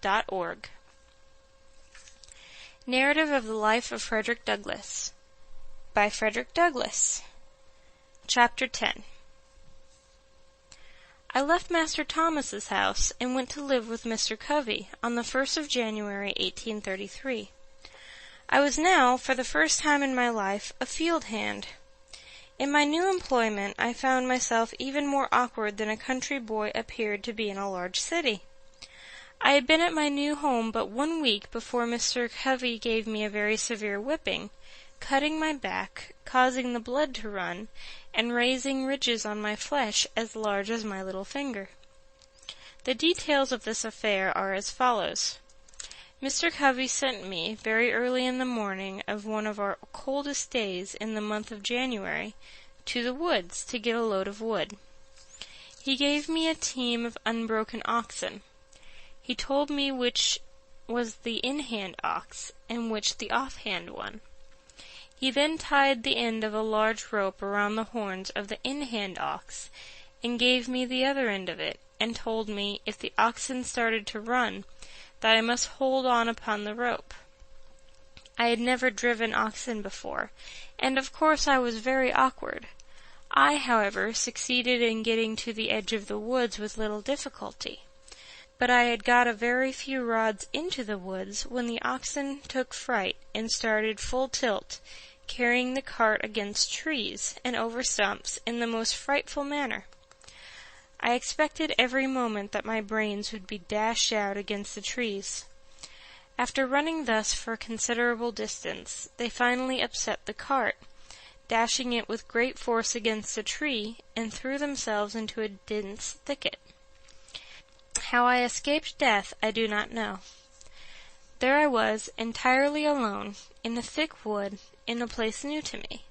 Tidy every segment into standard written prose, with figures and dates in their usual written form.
subtitles.org. Narrative of the Life of Frederick Douglass by Frederick Douglass. Chapter 10. I left Master Thomas's house and went to live with Mr. Covey on the 1st of January, 1833. I was now, for the first time in my life, a field hand. In my new employment I found myself even more awkward than a country boy appeared to be in a large city. I had been at my new home but 1 week before Mr. Covey gave me a very severe whipping, cutting my back, causing the blood to run, and raising ridges on my flesh as large as my little finger. The details of this affair are as follows. Mr. Covey sent me, very early in the morning of one of our coldest days in the month of January, to the woods to get a load of wood. He gave me a team of unbroken oxen. He told me which was the in-hand ox and which the off-hand one. He then tied the end of a large rope around the horns of the in-hand ox and gave me the other end of it, and told me if the oxen started to run, that I must hold on upon the rope. I had never driven oxen before, and of course I was very awkward. I, however, succeeded in getting to the edge of the woods with little difficulty. But I had got a very few rods into the woods when the oxen took fright and started full tilt, carrying the cart against trees and over stumps in the most frightful manner. I expected every moment that my brains would be dashed out against the trees. After running thus for a considerable distance, they finally upset the cart, dashing it with great force against a tree, and threw themselves into a dense thicket. How I escaped death I do not know. There I was, entirely alone, in a thick wood, in a place new to me.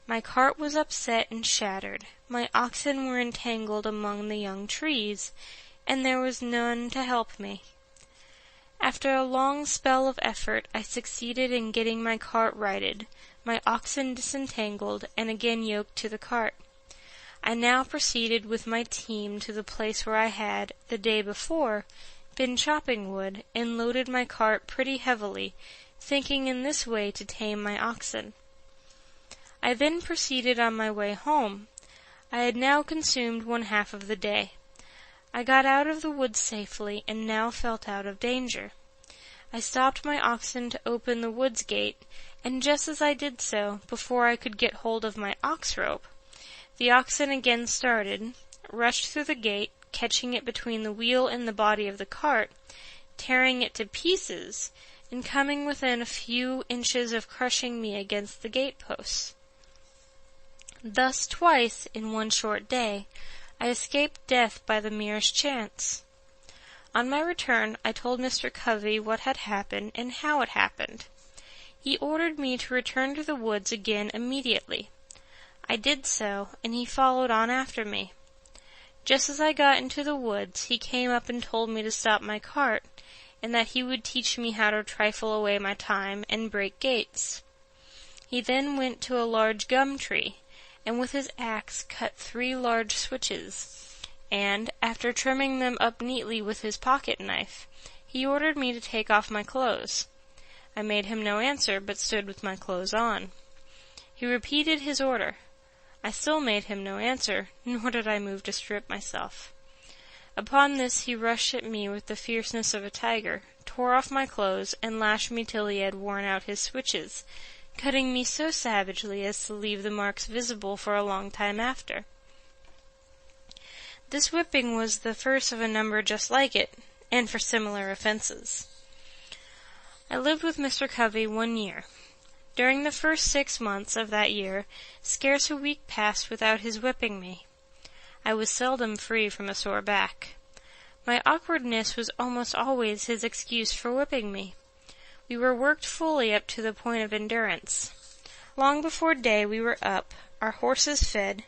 My cart was upset and shattered, my oxen were entangled among the young trees, and there was none to help me. After a long spell of effort I succeeded in getting my cart righted, my oxen disentangled, and again yoked to the cart. I now proceeded with my team to the place where I had, the day before, been chopping wood, and loaded my cart pretty heavily, thinking in this way to tame my oxen. I then proceeded on my way home. I had now consumed 1/2 of the day. I got out of the wood safely, and now felt out of danger. I stopped my oxen to open the woods gate, and just as I did so, before I could get hold of my ox rope, the oxen again started, rushed through the gate, catching it between the wheel and the body of the cart, tearing it to pieces, and coming within a few inches of crushing me against the gate-posts. Thus twice, in one short day, I escaped death by the merest chance. On my return, I told Mr. Covey what had happened and how it happened. He ordered me to return to the woods again immediately. I did so, and he followed on after me. Just as I got into the woods, he came up and told me to stop my cart, and that he would teach me how to trifle away my time and break gates. He then went to a large gum tree, and with his axe cut 3 large switches, and, after trimming them up neatly with his pocket-knife, he ordered me to take off my clothes. I made him no answer, but stood with my clothes on. He repeated his order. I still made him no answer, nor did I move to strip myself. Upon this he rushed at me with the fierceness of a tiger, tore off my clothes, and lashed me till he had worn out his switches, cutting me so savagely as to leave the marks visible for a long time after. This whipping was the first of a number just like it, and for similar offenses. I lived with Mr. Covey 1 year. During the first 6 months of that year, scarce a week passed without his whipping me. I was seldom free from a sore back. My awkwardness was almost always his excuse for whipping me. We were worked fully up to the point of endurance. Long before day we were up, our horses fed,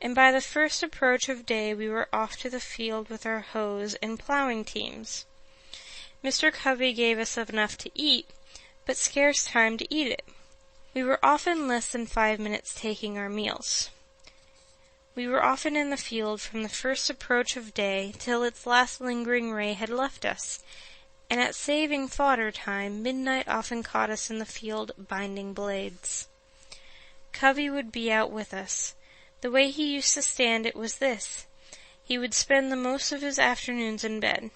and by the first approach of day we were off to the field with our hoes and ploughing teams. Mr. Covey gave us enough to eat, but scarce time to eat it. We were often less than 5 minutes taking our meals. We were often in the field from the first approach of day till its last lingering ray had left us, and at saving fodder time midnight often caught us in the field binding blades. Covey would be out with us. The way he used to stand it was this. He would spend the most of his afternoons in bed.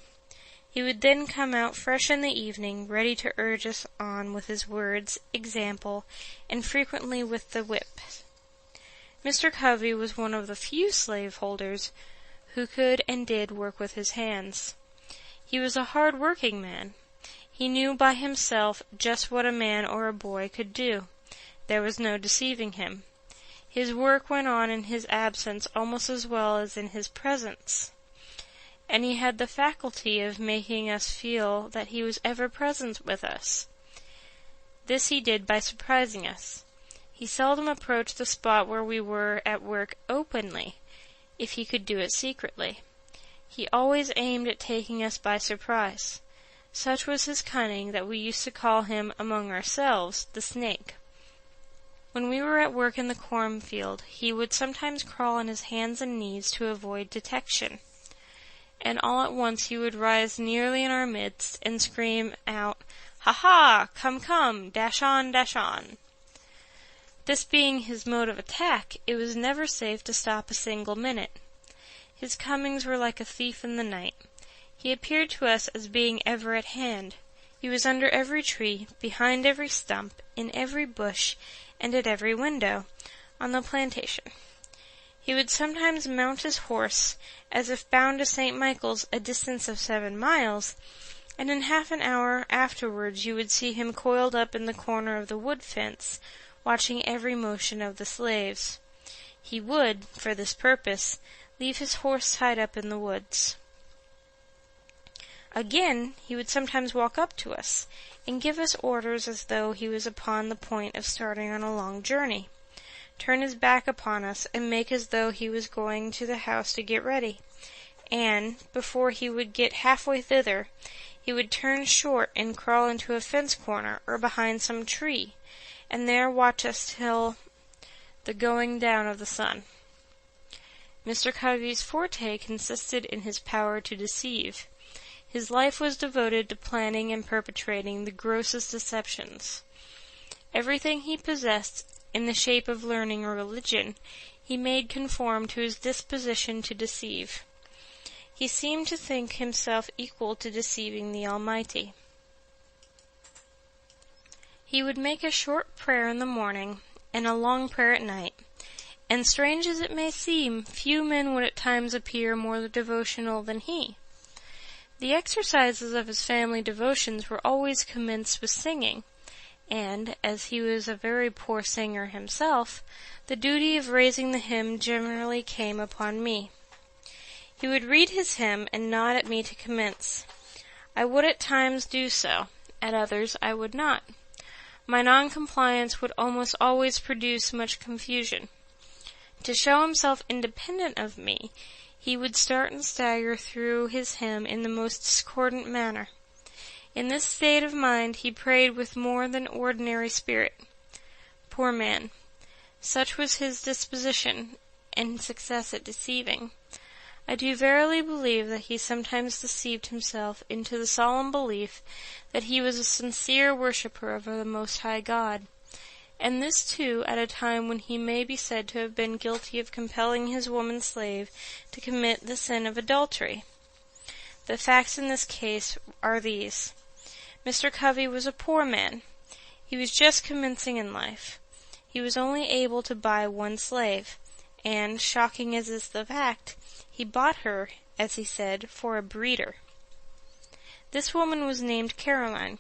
He would then come out fresh in the evening, ready to urge us on with his words, example, and frequently with the whip. Mr. Covey was one of the few slaveholders who could and did work with his hands. He was a hard-working man. He knew by himself just what a man or a boy could do. There was no deceiving him. His work went on in his absence almost as well as in his presence, and he had the faculty of making us feel that he was ever present with us. This he did by surprising us. He seldom approached the spot where we were at work openly, if he could do it secretly. He always aimed at taking us by surprise. Such was his cunning that we used to call him, among ourselves, the snake. When we were at work in the cornfield, he would sometimes crawl on his hands and knees to avoid detection, and all at once he would rise nearly in our midst and scream out, "Ha ha! Come, come! Dash on, dash on!" This being his mode of attack, it was never safe to stop a single minute. His comings were like a thief in the night. He appeared to us as being ever at hand. He was under every tree, behind every stump, in every bush, and at every window, on the plantation. He would sometimes mount his horse, as if bound to St. Michael's, a distance of 7 miles, and in half an hour afterwards you would see him coiled up in the corner of the wood fence, watching every motion of the slaves. He would, for this purpose, leave his horse tied up in the woods. Again, he would sometimes walk up to us, and give us orders as though he was upon the point of starting on a long journey, turn his back upon us, and make as though he was going to the house to get ready, and, before he would get halfway thither, he would turn short and crawl into a fence corner or behind some tree, and there watch us till the going down of the sun. Mr. Covey's forte consisted in his power to deceive. His life was devoted to planning and perpetrating the grossest deceptions. Everything he possessed, in the shape of learning or religion, he made conform to his disposition to deceive. He seemed to think himself equal to deceiving the Almighty. He would make a short prayer in the morning, and a long prayer at night, and strange as it may seem, few men would at times appear more devotional than he. The exercises of his family devotions were always commenced with singing, and, as he was a very poor singer himself, the duty of raising the hymn generally came upon me. He would read his hymn and nod at me to commence. I would at times do so, at others I would not. My non-compliance would almost always produce much confusion. To show himself independent of me, he would start and stagger through his hymn in the most discordant manner. In this state of mind he prayed with more than ordinary spirit. Poor man! Such was his disposition and success at deceiving. I do verily believe that he sometimes deceived himself into the solemn belief that he was a sincere worshipper of the Most High God, and this too at a time when he may be said to have been guilty of compelling his woman slave to commit the sin of adultery. The facts in this case are these. Mr. Covey was a poor man. He was just commencing in life. He was only able to buy one slave, and, shocking as is the fact, he bought her, as he said, for a breeder. This woman was named Caroline.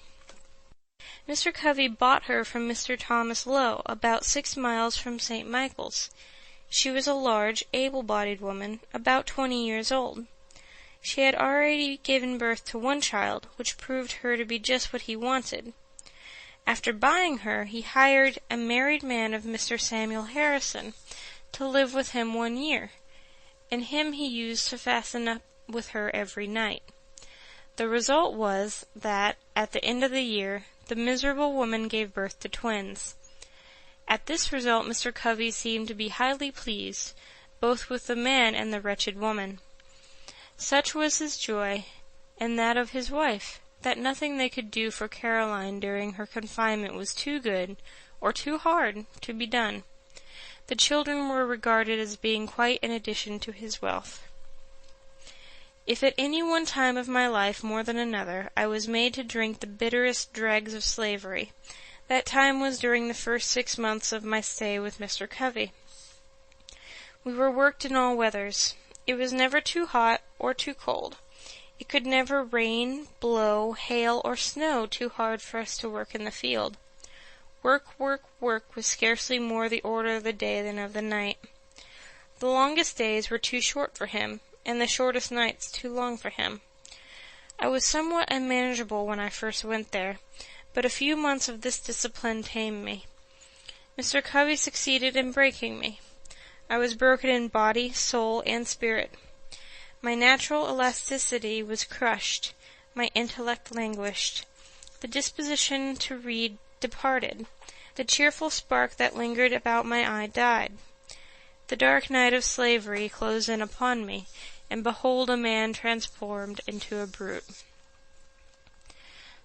Mr. Covey bought her from Mr. Thomas Lowe, about 6 miles from St. Michael's. She was a large, able-bodied woman, about 20 years old. She had already given birth to one child, which proved her to be just what he wanted. After buying her, he hired a married man of Mr. Samuel Harrison to live with him 1 year, and him he used to fasten up with her every night. The result was that, at the end of the year, the miserable woman gave birth to twins. At this result Mr. Covey seemed to be highly pleased, both with the man and the wretched woman. Such was his joy, and that of his wife. that nothing they could do for Caroline during her confinement was too good, or too hard, to be done. The children were regarded as being quite an addition to his wealth. If at any one time of my life more than another I was made to drink the bitterest dregs of slavery, that time was during the first 6 months of my stay with Mr. Covey. We were worked in all weathers. It was never too hot or too cold. It could never rain, blow, hail, or snow too hard for us to work in the field. Work, work, work was scarcely more the order of the day than of the night. The longest days were too short for him, and the shortest nights too long for him. I was somewhat unmanageable when I first went there, but a few months of this discipline tamed me. Mr. Covey succeeded in breaking me. I was broken in body, soul, and spirit. My natural elasticity was crushed, my intellect languished. The disposition to read departed. The cheerful spark that lingered about my eye died. The dark night of slavery closed in upon me, and behold a man transformed into a brute.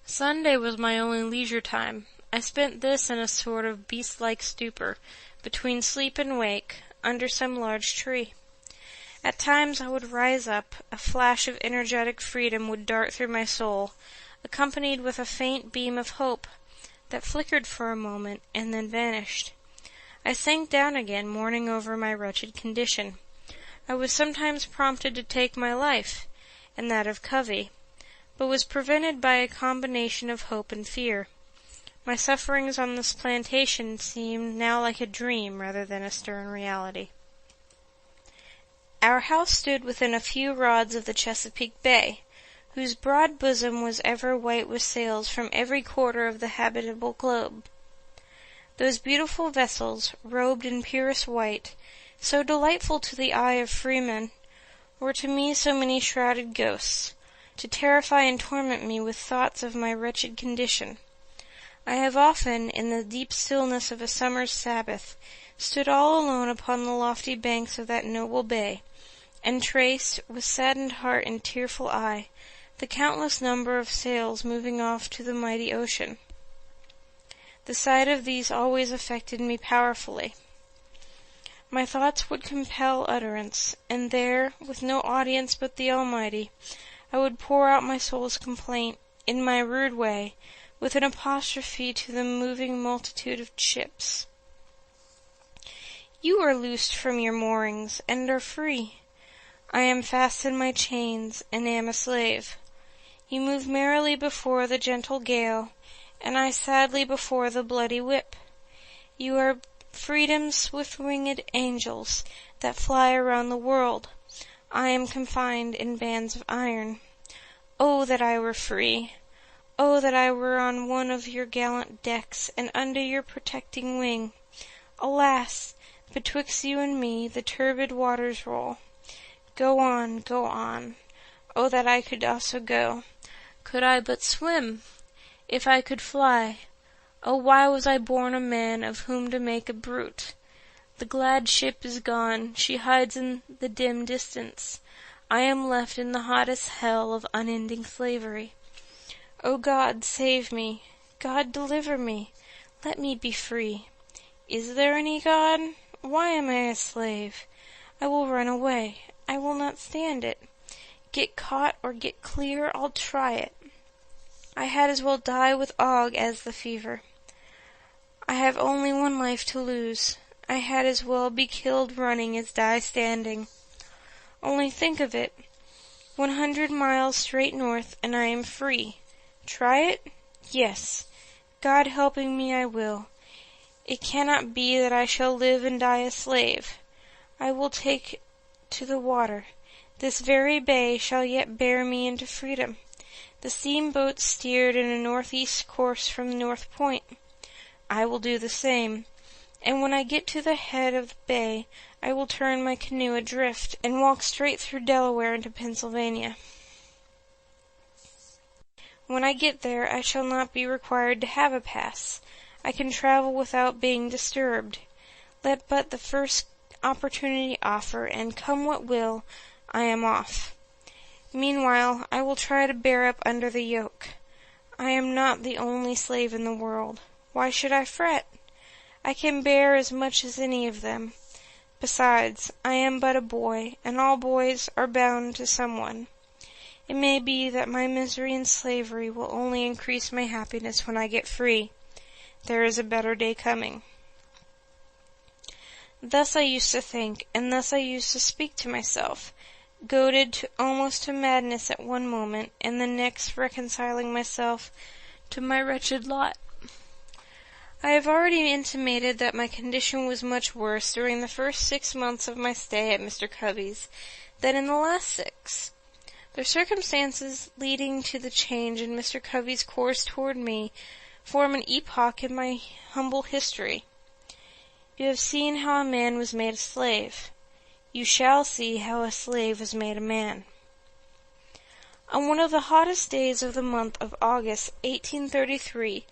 Sunday was my only leisure time. I spent this in a sort of beast-like stupor, between sleep and wake, under some large tree. At times I would rise up, a flash of energetic freedom would dart through my soul, accompanied with a faint beam of hope, that flickered for a moment and then vanished. I sank down again, mourning over my wretched condition. I was sometimes prompted to take my life, and that of Covey, but was prevented by a combination of hope and fear. My sufferings on this plantation seemed now like a dream rather than a stern reality. Our house stood within a few rods of the Chesapeake Bay, whose broad bosom was ever white with sails from every quarter of the habitable globe. Those beautiful vessels, robed in purest white, so delightful to the eye of freemen, were to me so many shrouded ghosts, to terrify and torment me with thoughts of my wretched condition. I have often, in the deep stillness of a summer's Sabbath, stood all alone upon the lofty banks of that noble bay, and traced, with saddened heart and tearful eye, the countless number of sails moving off to the mighty ocean. The sight of these always affected me powerfully. My thoughts would compel utterance, and there, with no audience but the Almighty, I would pour out my soul's complaint, in my rude way, with an apostrophe to the moving multitude of ships. You are loosed from your moorings, and are free. I am fast in my chains, and am a slave. You move merrily before the gentle gale, and I sadly before the bloody whip. You are freedom's swift-winged angels that fly around the world. I am confined in bands of iron. Oh, that I were free! Oh, that I were on one of your gallant decks, and under your protecting wing! Alas! Betwixt you and me the turbid waters roll. Go on, go on. Oh, that I could also go! Could I but swim! If I could fly! Oh, why was I born a man of whom to make a brute? The glad ship is gone, she hides in the dim distance. I am left in the hottest hell of unending slavery. O God, save me! God, deliver me! Let me be free! Is there any God? Why am I a slave? I will run away. I will not stand it. Get caught or get clear, I'll try it. I had as well die with ague as the fever. I have only one life to lose. I had as well be killed running as die standing. Only think of it. 100 miles straight north, and I am free. Try it? Yes. God helping me, I will. It cannot be that I shall live and die a slave. I will take to the water. This very bay shall yet bear me into freedom. The steamboat steered in a northeast course from North Point. I will do the same, and when I get to the head of the bay, I will turn my canoe adrift and walk straight through Delaware into Pennsylvania. When I get there, I shall not be required to have a pass. I can travel without being disturbed. Let but the first opportunity offer, and come what will, I am off. Meanwhile, I will try to bear up under the yoke. I am not the only slave in the world. Why should I fret? I can bear as much as any of them. Besides, I am but a boy, and all boys are bound to someone. It may be that my misery and slavery will only increase my happiness when I get free. There is a better day coming. Thus I used to think, and thus I used to speak to myself, goaded almost to madness at one moment, and the next reconciling myself to my wretched lot. I have already intimated that my condition was much worse during the first 6 months of my stay at Mr. Covey's than in the last 6. The circumstances leading to the change in Mr. Covey's course toward me form an epoch in my humble history. You have seen how a man was made a slave. You shall see how a slave was made a man. On one of the hottest days of the month of August, 1833,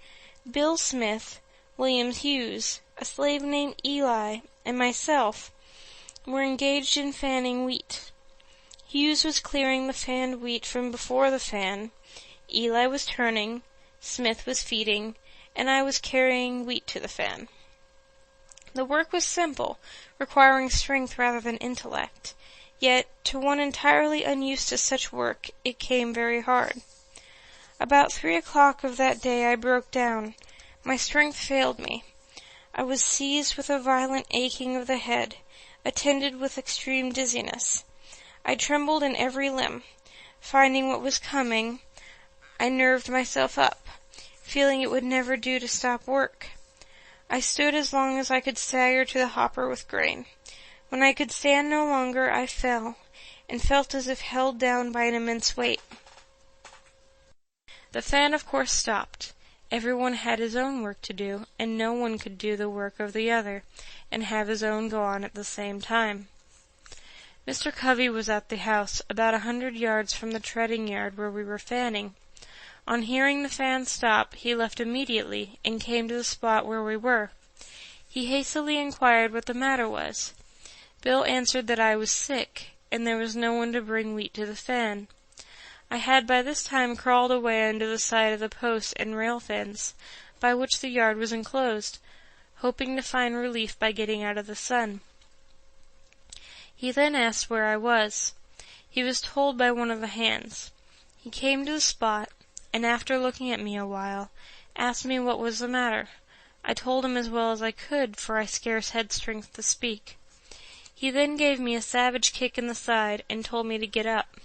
Bill Smith, William Hughes, a slave named Eli, and myself were engaged in fanning wheat. Hughes was clearing the fanned wheat from before the fan, Eli was turning, Smith was feeding, and I was carrying wheat to the fan. The work was simple, requiring strength rather than intellect, yet to one entirely unused to such work it came very hard. About 3 o'clock of that day I broke down. My strength failed me. I was seized with a violent aching of the head, attended with extreme dizziness. I trembled in every limb. Finding what was coming, I nerved myself up, feeling it would never do to stop work. I stood as long as I could stagger to the hopper with grain. When I could stand no longer, I fell, and felt as if held down by an immense weight. The fan of course stopped. Everyone had his own work to do, and no one could do the work of the other, and have his own go on at the same time. Mr. Covey was at the house, about 100 yards from the treading yard where we were fanning. On hearing the fan stop, he left immediately, and came to the spot where we were. He hastily inquired what the matter was. Bill answered that I was sick, and there was no one to bring wheat to the fan. I had by this time crawled away under the side of the post and rail fence, by which the yard was enclosed, hoping to find relief by getting out of the sun. He then asked where I was. He was told by one of the hands. He came to the spot, and after looking at me a while, asked me what was the matter. I told him as well as I could, for I scarce had strength to speak. He then gave me a savage kick in the side, and told me to get up.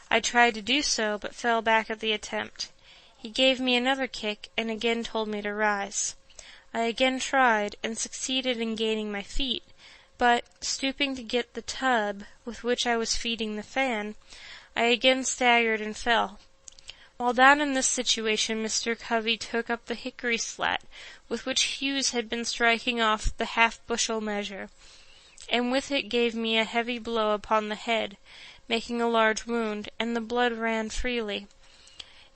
I tried to do so, but fell back at the attempt. He gave me another kick, and again told me to rise. I again tried, and succeeded in gaining my feet, but, stooping to get the tub with which I was feeding the fan, I again staggered and fell. While down in this situation, Mr. Covey took up the hickory slat with which Hughes had been striking off the half-bushel measure, and with it gave me a heavy blow upon the head, making a large wound, and the blood ran freely,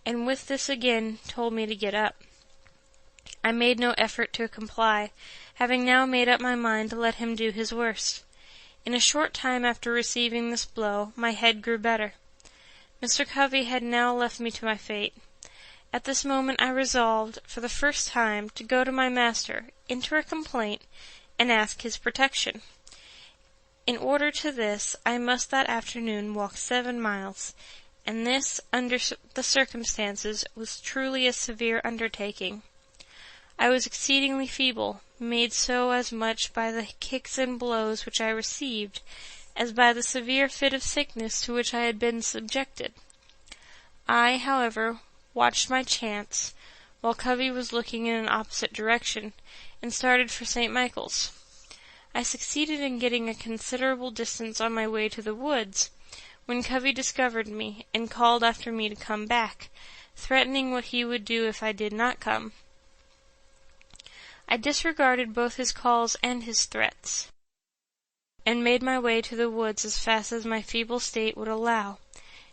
and with this again told me to get up. I made no effort to comply, having now made up my mind to let him do his worst. In a short time after receiving this blow, my head grew better. Mr. Covey had now left me to my fate. At this moment I resolved, for the first time, to go to my master, enter a complaint, and ask his protection. In order to this, I must that afternoon walk 7 miles, and this, under the circumstances, was truly a severe undertaking. I was exceedingly feeble, made so as much by the kicks and blows which I received, as by the severe fit of sickness to which I had been subjected. I, however, watched my chance, while Covey was looking in an opposite direction, and started for St. Michael's. I succeeded in getting a considerable distance on my way to the woods, when Covey discovered me, and called after me to come back, threatening what he would do if I did not come. I disregarded both his calls and his threats, and made my way to the woods as fast as my feeble state would allow,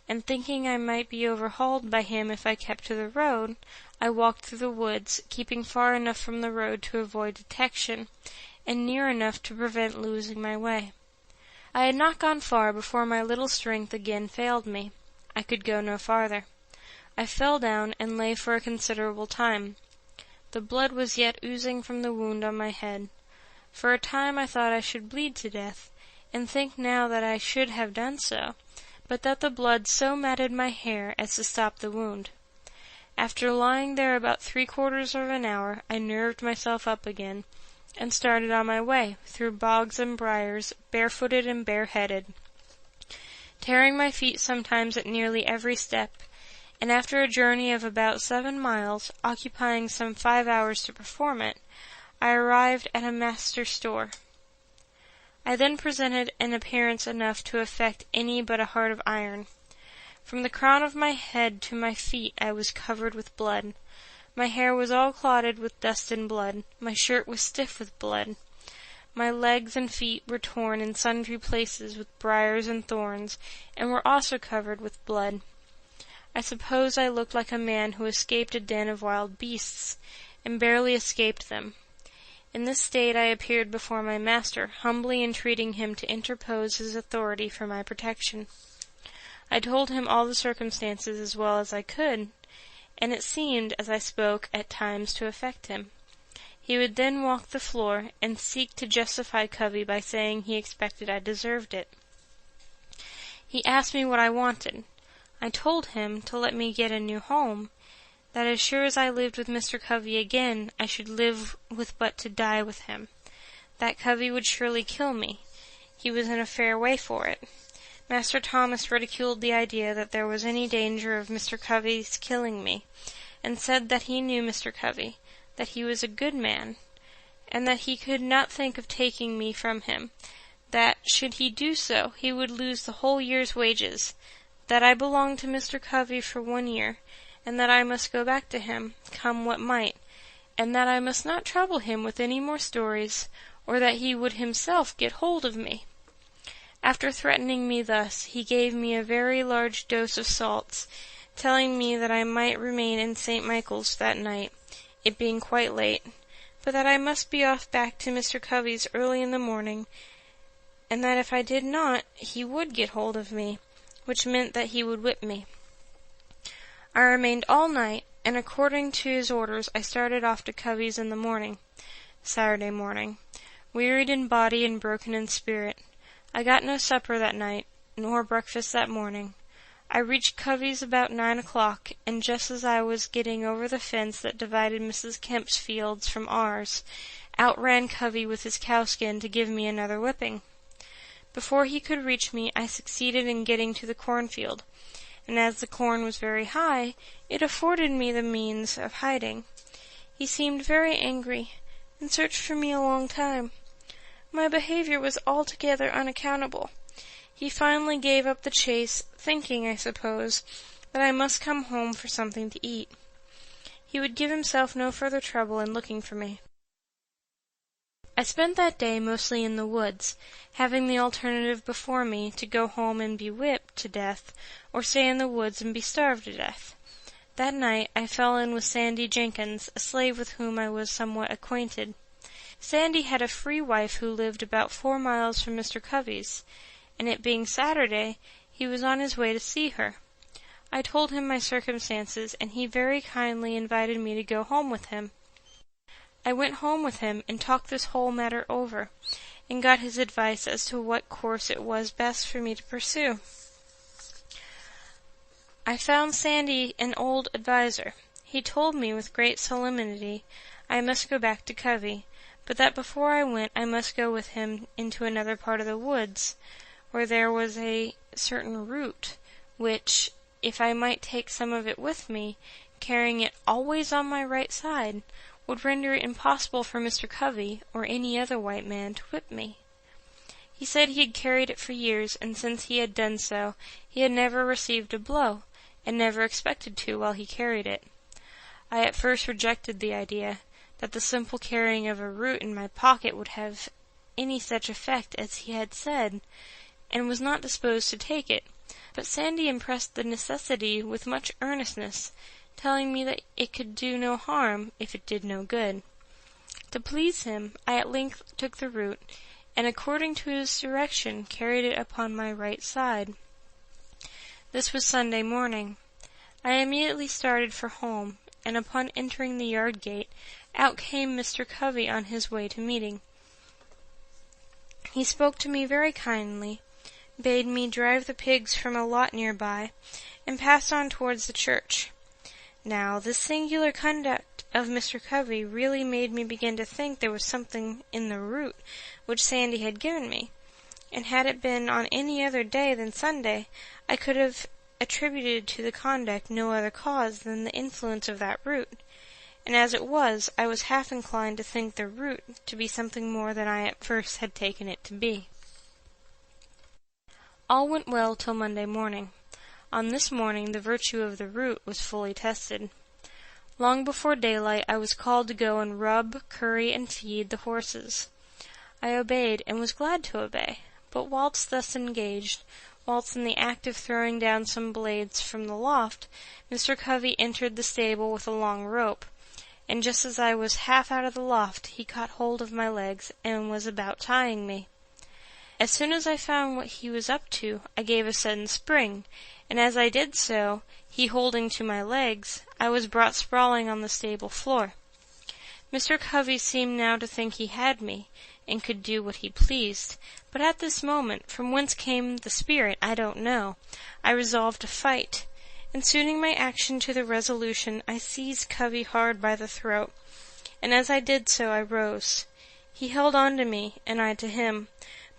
and thinking I might be overhauled by him if I kept to the road, I walked through the woods, keeping far enough from the road to avoid detection, and near enough to prevent losing my way. I had not gone far before my little strength again failed me. I could go no farther. I fell down and lay for a considerable time. The blood was yet oozing from the wound on my head. For a time I thought I should bleed to death, and think now that I should have done so, but that the blood so matted my hair as to stop the wound. After lying there about 3/4 of an hour, I nerved myself up again, and started on my way, through bogs and briars, barefooted and bareheaded, tearing my feet sometimes at nearly every step, and after a journey of about 7 miles, occupying some 5 hours to perform it, I arrived at a master's store. I then presented an appearance enough to affect any but a heart of iron. From the crown of my head to my feet I was covered with blood. My hair was all clotted with dust and blood. My shirt was stiff with blood. My legs and feet were torn in sundry places with briars and thorns, and were also covered with blood. I suppose I looked like a man who escaped a den of wild beasts, and barely escaped them. In this state I appeared before my master, humbly entreating him to interpose his authority for my protection. I told him all the circumstances as well as I could, and it seemed, as I spoke, at times to affect him. He would then walk the floor, and seek to justify Covey by saying he expected I deserved it. He asked me what I wanted. I told him to let me get a new home, that as sure as I lived with Mr. Covey again, I should live with but to die with him. That Covey would surely kill me. He was in a fair way for it. Master Thomas ridiculed the idea that there was any danger of Mr. Covey's killing me, and said that he knew Mr. Covey, that he was a good man, and that he could not think of taking me from him, that, should he do so, he would lose the whole year's wages, that I belonged to Mr. Covey for 1 year, and that I must go back to him, come what might, and that I must not trouble him with any more stories, or that he would himself get hold of me. After threatening me thus, he gave me a very large dose of salts, telling me that I might remain in St. Michael's that night, it being quite late, but that I must be off back to Mr. Covey's early in the morning, and that if I did not, he would get hold of me, which meant that he would whip me. I remained all night, and according to his orders I started off to Covey's in the morning, Saturday morning, wearied in body and broken in spirit. I got no supper that night, nor breakfast that morning. I reached Covey's about 9 o'clock, and just as I was getting over the fence that divided Mrs. Kemp's fields from ours, out ran Covey with his cowskin to give me another whipping. Before he could reach me, I succeeded in getting to the cornfield, and as the corn was very high, it afforded me the means of hiding. He seemed very angry, and searched for me a long time. My behavior was altogether unaccountable. He finally gave up the chase, thinking, I suppose, that I must come home for something to eat. He would give himself no further trouble in looking for me. I spent that day mostly in the woods, having the alternative before me to go home and be whipped to death, or stay in the woods and be starved to death. That night I fell in with Sandy Jenkins, a slave with whom I was somewhat acquainted. Sandy had a free wife who lived about 4 miles from Mr. Covey's, and it being Saturday, he was on his way to see her. I told him my circumstances, and he very kindly invited me to go home with him. I went home with him and talked this whole matter over, and got his advice as to what course it was best for me to pursue. I found Sandy an old adviser. He told me with great solemnity I must go back to Covey, but that before I went I must go with him into another part of the woods, where there was a certain root, which, if I might take some of it with me, carrying it always on my right side, would render it impossible for Mr. Covey or any other white man to whip me. He said he had carried it for years, and since he had done so, he had never received a blow, and never expected to while he carried it. I at first rejected the idea that the simple carrying of a root in my pocket would have any such effect as he had said, and was not disposed to take it, but Sandy impressed the necessity with much earnestness, telling me that it could do no harm if it did no good. To please him, I at length took the root, and according to his direction carried it upon my right side. This was Sunday morning. I immediately started for home, and upon entering the yard gate, out came Mr. Covey on his way to meeting. He spoke to me very kindly, bade me drive the pigs from a lot near by, and passed on towards the church. Now, this singular conduct of Mr. Covey really made me begin to think there was something in the root which Sandy had given me, and had it been on any other day than Sunday, I could have attributed to the conduct no other cause than the influence of that root, and as it was, I was half inclined to think the root to be something more than I at first had taken it to be. All went well till Monday morning. On this morning the virtue of the root was fully tested. Long before daylight I was called to go and rub, curry, and feed the horses. I obeyed, and was glad to obey, but whilst thus engaged, whilst in the act of throwing down some blades from the loft, Mr. Covey entered the stable with a long rope, and just as I was half out of the loft, he caught hold of my legs, and was about tying me. As soon as I found what he was up to, I gave a sudden spring, and as I did so, he holding to my legs, I was brought sprawling on the stable floor. Mr. Covey seemed now to think he had me, and could do what he pleased, but at this moment, from whence came the spirit, I don't know, I resolved to fight, and suiting my action to the resolution, I seized Covey hard by the throat, and as I did so I rose. He held on to me, and I to him.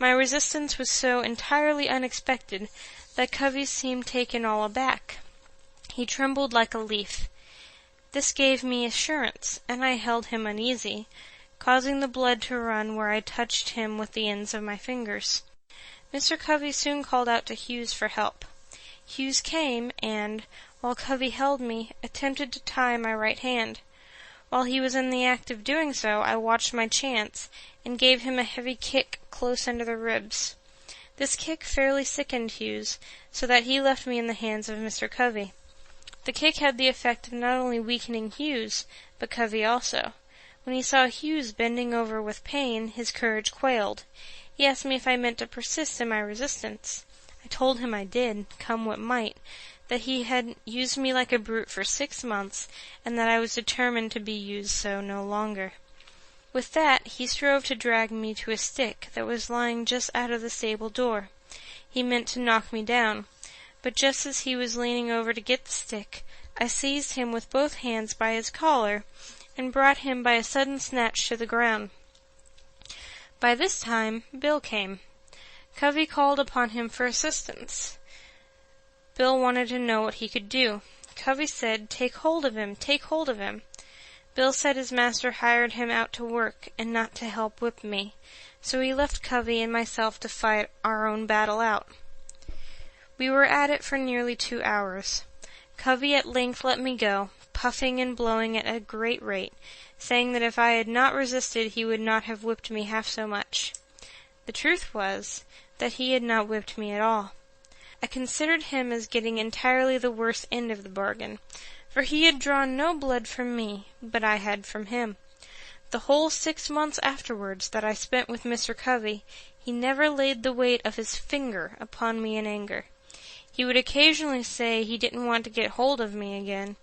My resistance was so entirely unexpected that Covey seemed taken all aback. He trembled like a leaf. This gave me assurance, and I held him uneasy, causing the blood to run where I touched him with the ends of my fingers. Mr. Covey soon called out to Hughes for help. Hughes came, and, while Covey held me, attempted to tie my right hand. While he was in the act of doing so, I watched my chance, and gave him a heavy kick close under the ribs. This kick fairly sickened Hughes, so that he left me in the hands of Mr. Covey. The kick had the effect of not only weakening Hughes, but Covey also. When he saw Hughes bending over with pain, his courage quailed. He asked me if I meant to persist in my resistance. I told him I did, come what might, that he had used me like a brute for 6 months, and that I was determined to be used so no longer. With that, he strove to drag me to a stick that was lying just out of the stable door. He meant to knock me down, but just as he was leaning over to get the stick, I seized him with both hands by his collar, and brought him by a sudden snatch to the ground. By this time, Bill came. Covey called upon him for assistance. Bill wanted to know what he could do. Covey said, "Take hold of him, take hold of him." Bill said his master hired him out to work, and not to help whip me, so he left Covey and myself to fight our own battle out. We were at it for nearly 2 hours. Covey at length let me go, puffing and blowing at a great rate, saying that if I had not resisted he would not have whipped me half so much. The truth was that he had not whipped me at all. I considered him as getting entirely the worst end of the bargain, for he had drawn no blood from me, but I had from him. The whole 6 months afterwards that I spent with Mr. Covey, he never laid the weight of his finger upon me in anger. He would occasionally say he didn't want to get hold of me again.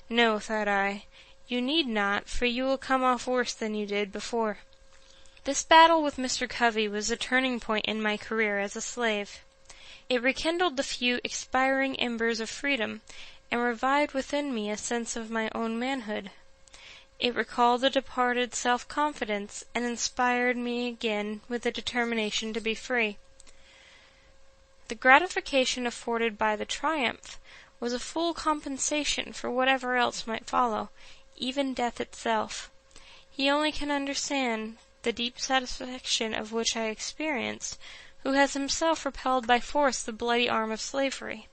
No, thought I, you need not, for you will come off worse than you did before. This battle with Mr. Covey was a turning point in my career as a slave. It rekindled the few expiring embers of freedom, and revived within me a sense of my own manhood. It recalled the departed self-confidence, and inspired me again with a determination to be free. The gratification afforded by the triumph was a full compensation for whatever else might follow, even death itself. He only can understand the deep satisfaction of which I experienced, who has himself repelled by force the bloody arm of slavery.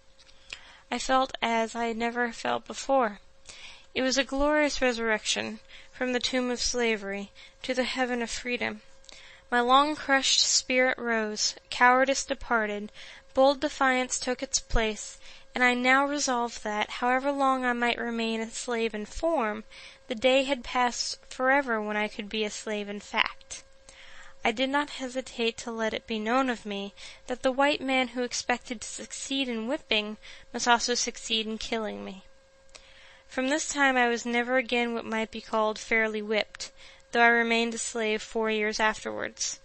I felt as I had never felt before. It was a glorious resurrection from the tomb of slavery to the heaven of freedom. My long-crushed spirit rose, cowardice departed, bold defiance took its place, and I now resolved that, however long I might remain a slave in form, the day had passed forever when I could be a slave in fact. I did not hesitate to let it be known of me that the white man who expected to succeed in whipping must also succeed in killing me. From this time I was never again what might be called fairly whipped, though I remained a slave 4 years afterwards.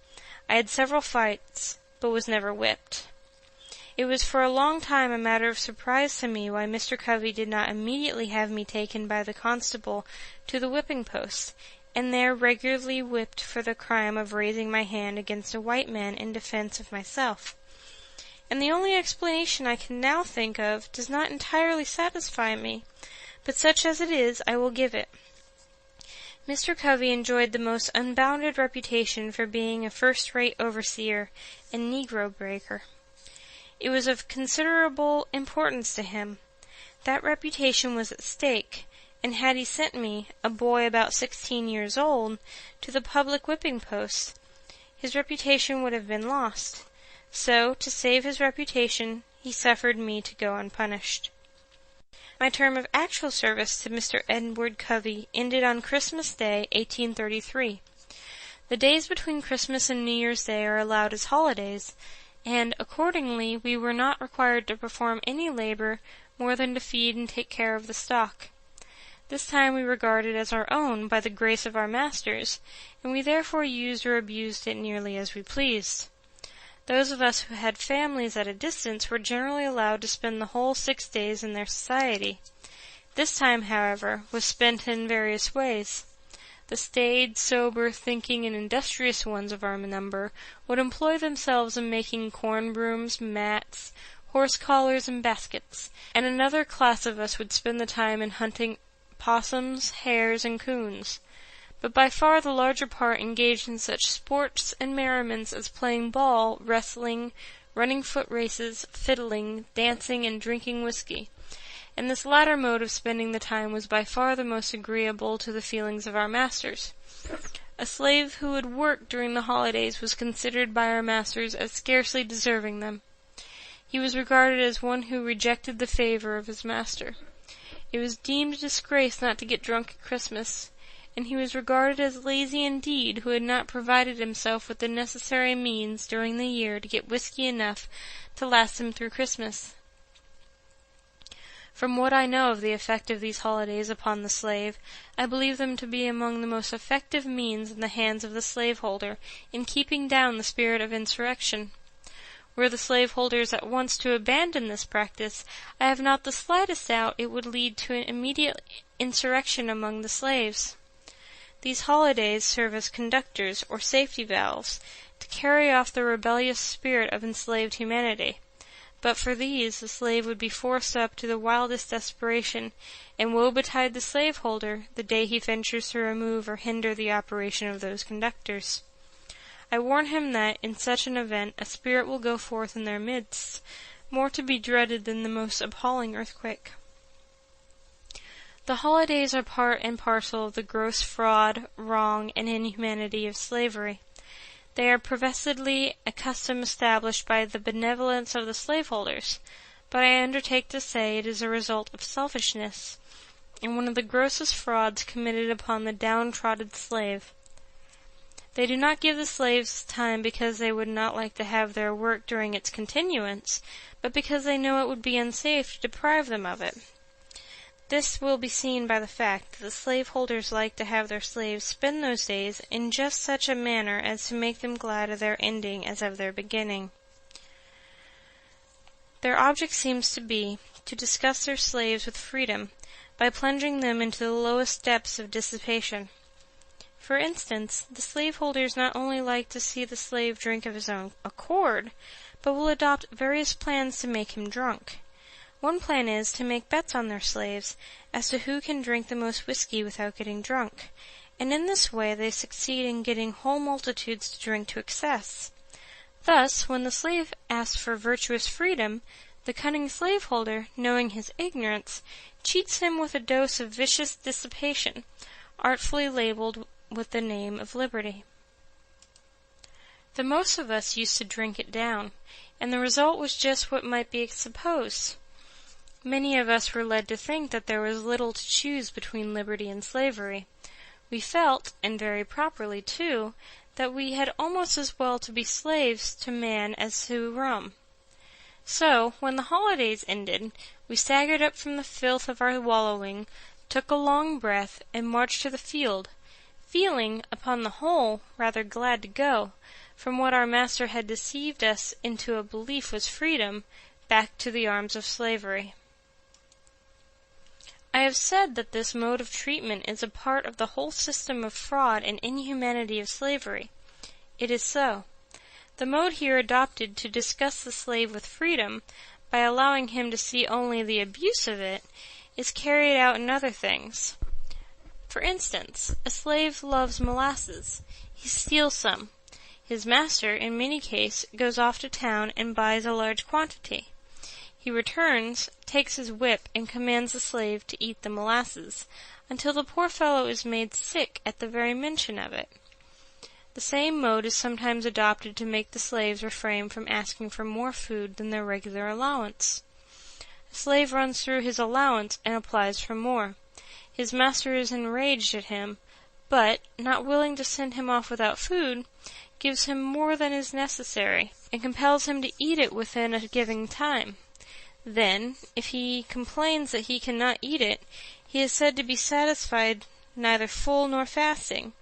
I had several fights, but was never whipped. It was for a long time a matter of surprise to me why Mr. Covey did not immediately have me taken by the constable to the whipping post, and there regularly whipped for the crime of raising my hand against a white man in defense of myself. And the only explanation I can now think of does not entirely satisfy me, but such as it is, I will give it. Mr. Covey enjoyed the most unbounded reputation for being a first-rate overseer and Negro breaker. It was of considerable importance to him. That reputation was at stake, and had he sent me, a boy about 16 years old, to the public whipping post, his reputation would have been lost. So, to save his reputation, he suffered me to go unpunished. My term of actual service to Mr. Edward Covey ended on Christmas Day, 1833. The days between Christmas and New Year's Day are allowed as holidays, and, accordingly, we were not required to perform any labor more than to feed and take care of the stock. This time we regarded as our own by the grace of our masters, and we therefore used or abused it nearly as we pleased. Those of us who had families at a distance were generally allowed to spend the whole 6 days in their society. This time, however, was spent in various ways. The staid, sober, thinking, and industrious ones of our number would employ themselves in making corn brooms, mats, horse collars, and baskets, and another class of us would spend the time in hunting possums, hares, and coons. But by far the larger part engaged in such sports and merriments as playing ball, wrestling, running foot races, fiddling, dancing, and drinking whiskey. And this latter mode of spending the time was by far the most agreeable to the feelings of our masters. A slave who would work during the holidays was considered by our masters as scarcely deserving them. He was regarded as one who rejected the favor of his master. It was deemed a disgrace not to get drunk at Christmas, and he was regarded as lazy indeed who had not provided himself with the necessary means during the year to get whiskey enough to last him through Christmas. From what I know of the effect of these holidays upon the slave, I believe them to be among the most effective means in the hands of the slaveholder in keeping down the spirit of insurrection. Were the slaveholders at once to abandon this practice, I have not the slightest doubt it would lead to an immediate insurrection among the slaves. These holidays serve as conductors, or safety valves, to carry off the rebellious spirit of enslaved humanity. But for these, the slave would be forced up to the wildest desperation, and woe betide the slaveholder the day he ventures to remove or hinder the operation of those conductors. I warn him that, in such an event, a spirit will go forth in their midst, more to be dreaded than the most appalling earthquake. The holidays are part and parcel of the gross fraud, wrong, and inhumanity of slavery. They are professedly a custom established by the benevolence of the slaveholders, but I undertake to say it is a result of selfishness, and one of the grossest frauds committed upon the downtrodden slave. They do not give the slaves time because they would not like to have their work during its continuance, but because they know it would be unsafe to deprive them of it. This will be seen by the fact that the slaveholders like to have their slaves spend those days in just such a manner as to make them glad of their ending as of their beginning. Their object seems to be to disgust their slaves with freedom by plunging them into the lowest depths of dissipation. For instance, the slaveholders not only like to see the slave drink of his own accord, but will adopt various plans to make him drunk. One plan is to make bets on their slaves as to who can drink the most whiskey without getting drunk, and in this way they succeed in getting whole multitudes to drink to excess. Thus, when the slave asks for virtuous freedom, the cunning slaveholder, knowing his ignorance, cheats him with a dose of vicious dissipation, artfully labeled with the name of liberty. The most of us used to drink it down, and the result was just what might be supposed. Many of us were led to think that there was little to choose between liberty and slavery. We felt, and very properly too, that we had almost as well to be slaves to man as to rum. So, when the holidays ended, we staggered up from the filth of our wallowing, took a long breath, and marched to the field, feeling, upon the whole, rather glad to go, from what our master had deceived us into a belief was freedom, back to the arms of slavery. I have said that this mode of treatment is a part of the whole system of fraud and inhumanity of slavery. It is so. The mode here adopted to disgust the slave with freedom, by allowing him to see only the abuse of it, is carried out in other things. For instance, a slave loves molasses. He steals some. His master, in many cases, goes off to town and buys a large quantity. He returns, takes his whip, and commands the slave to eat the molasses, until the poor fellow is made sick at the very mention of it. The same mode is sometimes adopted to make the slaves refrain from asking for more food than their regular allowance. A slave runs through his allowance and applies for more. His master is enraged at him, but, not willing to send him off without food, gives him more than is necessary, and compels him to eat it within a given time. Then, if he complains that he cannot eat it, he is said to be satisfied, neither full nor fasting,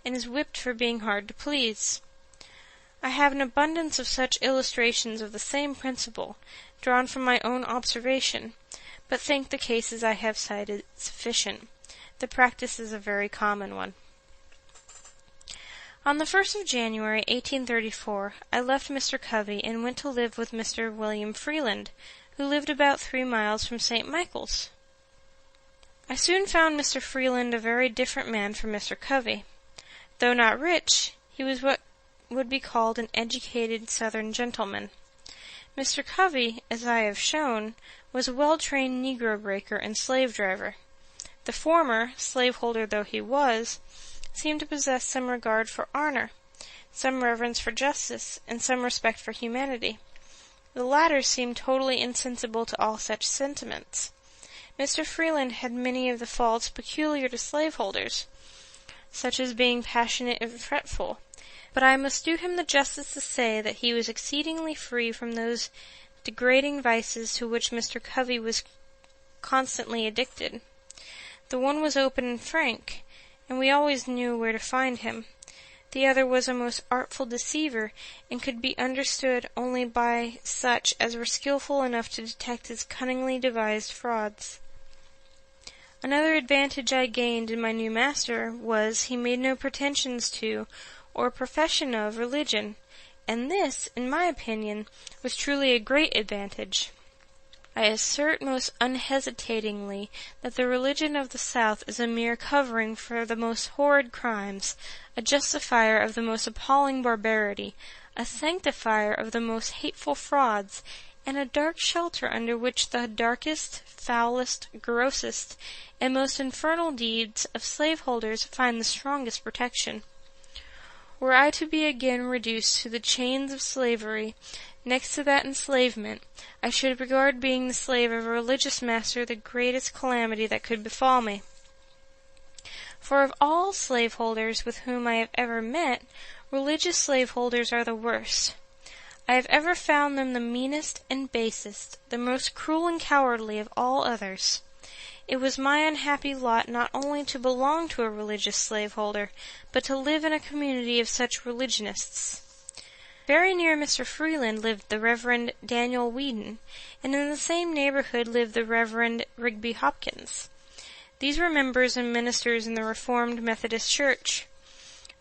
and is whipped for being hard to please. I have an abundance of such illustrations of the same principle, drawn from my own observation, but think the cases I have cited sufficient. The practice is a very common one. On the 1st of January, 1834, I left Mr. Covey and went to live with Mr. William Freeland, who lived about 3 miles from St. Michael's. I soon found Mr. Freeland a very different man from Mr. Covey. Though not rich, he was what would be called an educated Southern gentleman. Mr. Covey, as I have shown, was a well-trained Negro breaker and slave driver. The former, slaveholder though he was, seemed to possess some regard for honor, some reverence for justice, and some respect for humanity. The latter seemed totally insensible to all such sentiments. Mr. Freeland had many of the faults peculiar to slaveholders, such as being passionate and fretful, but I must do him the justice to say that he was exceedingly free from those degrading vices to which Mr. Covey was constantly addicted. The one was open and frank, and we always knew where to find him. The other was a most artful deceiver, and could be understood only by such as were skilful enough to detect his cunningly devised frauds. Another advantage I gained in my new master was, he made no pretensions to, or profession of, religion, and this, in my opinion, was truly a great advantage. I assert most unhesitatingly that the religion of the South is a mere covering for the most horrid crimes, a justifier of the most appalling barbarity, a sanctifier of the most hateful frauds, and a dark shelter under which the darkest, foulest, grossest, and most infernal deeds of slaveholders find the strongest protection. Were I to be again reduced to the chains of slavery, next to that enslavement, I should regard being the slave of a religious master the greatest calamity that could befall me. For of all slaveholders with whom I have ever met, religious slaveholders are the worst. I have ever found them the meanest and basest, the most cruel and cowardly of all others. It was my unhappy lot not only to belong to a religious slaveholder, but to live in a community of such religionists. Very near Mr. Freeland lived the Reverend Daniel Whedon, and in the same neighborhood lived the Reverend Rigby Hopkins. These were members and ministers in the Reformed Methodist Church.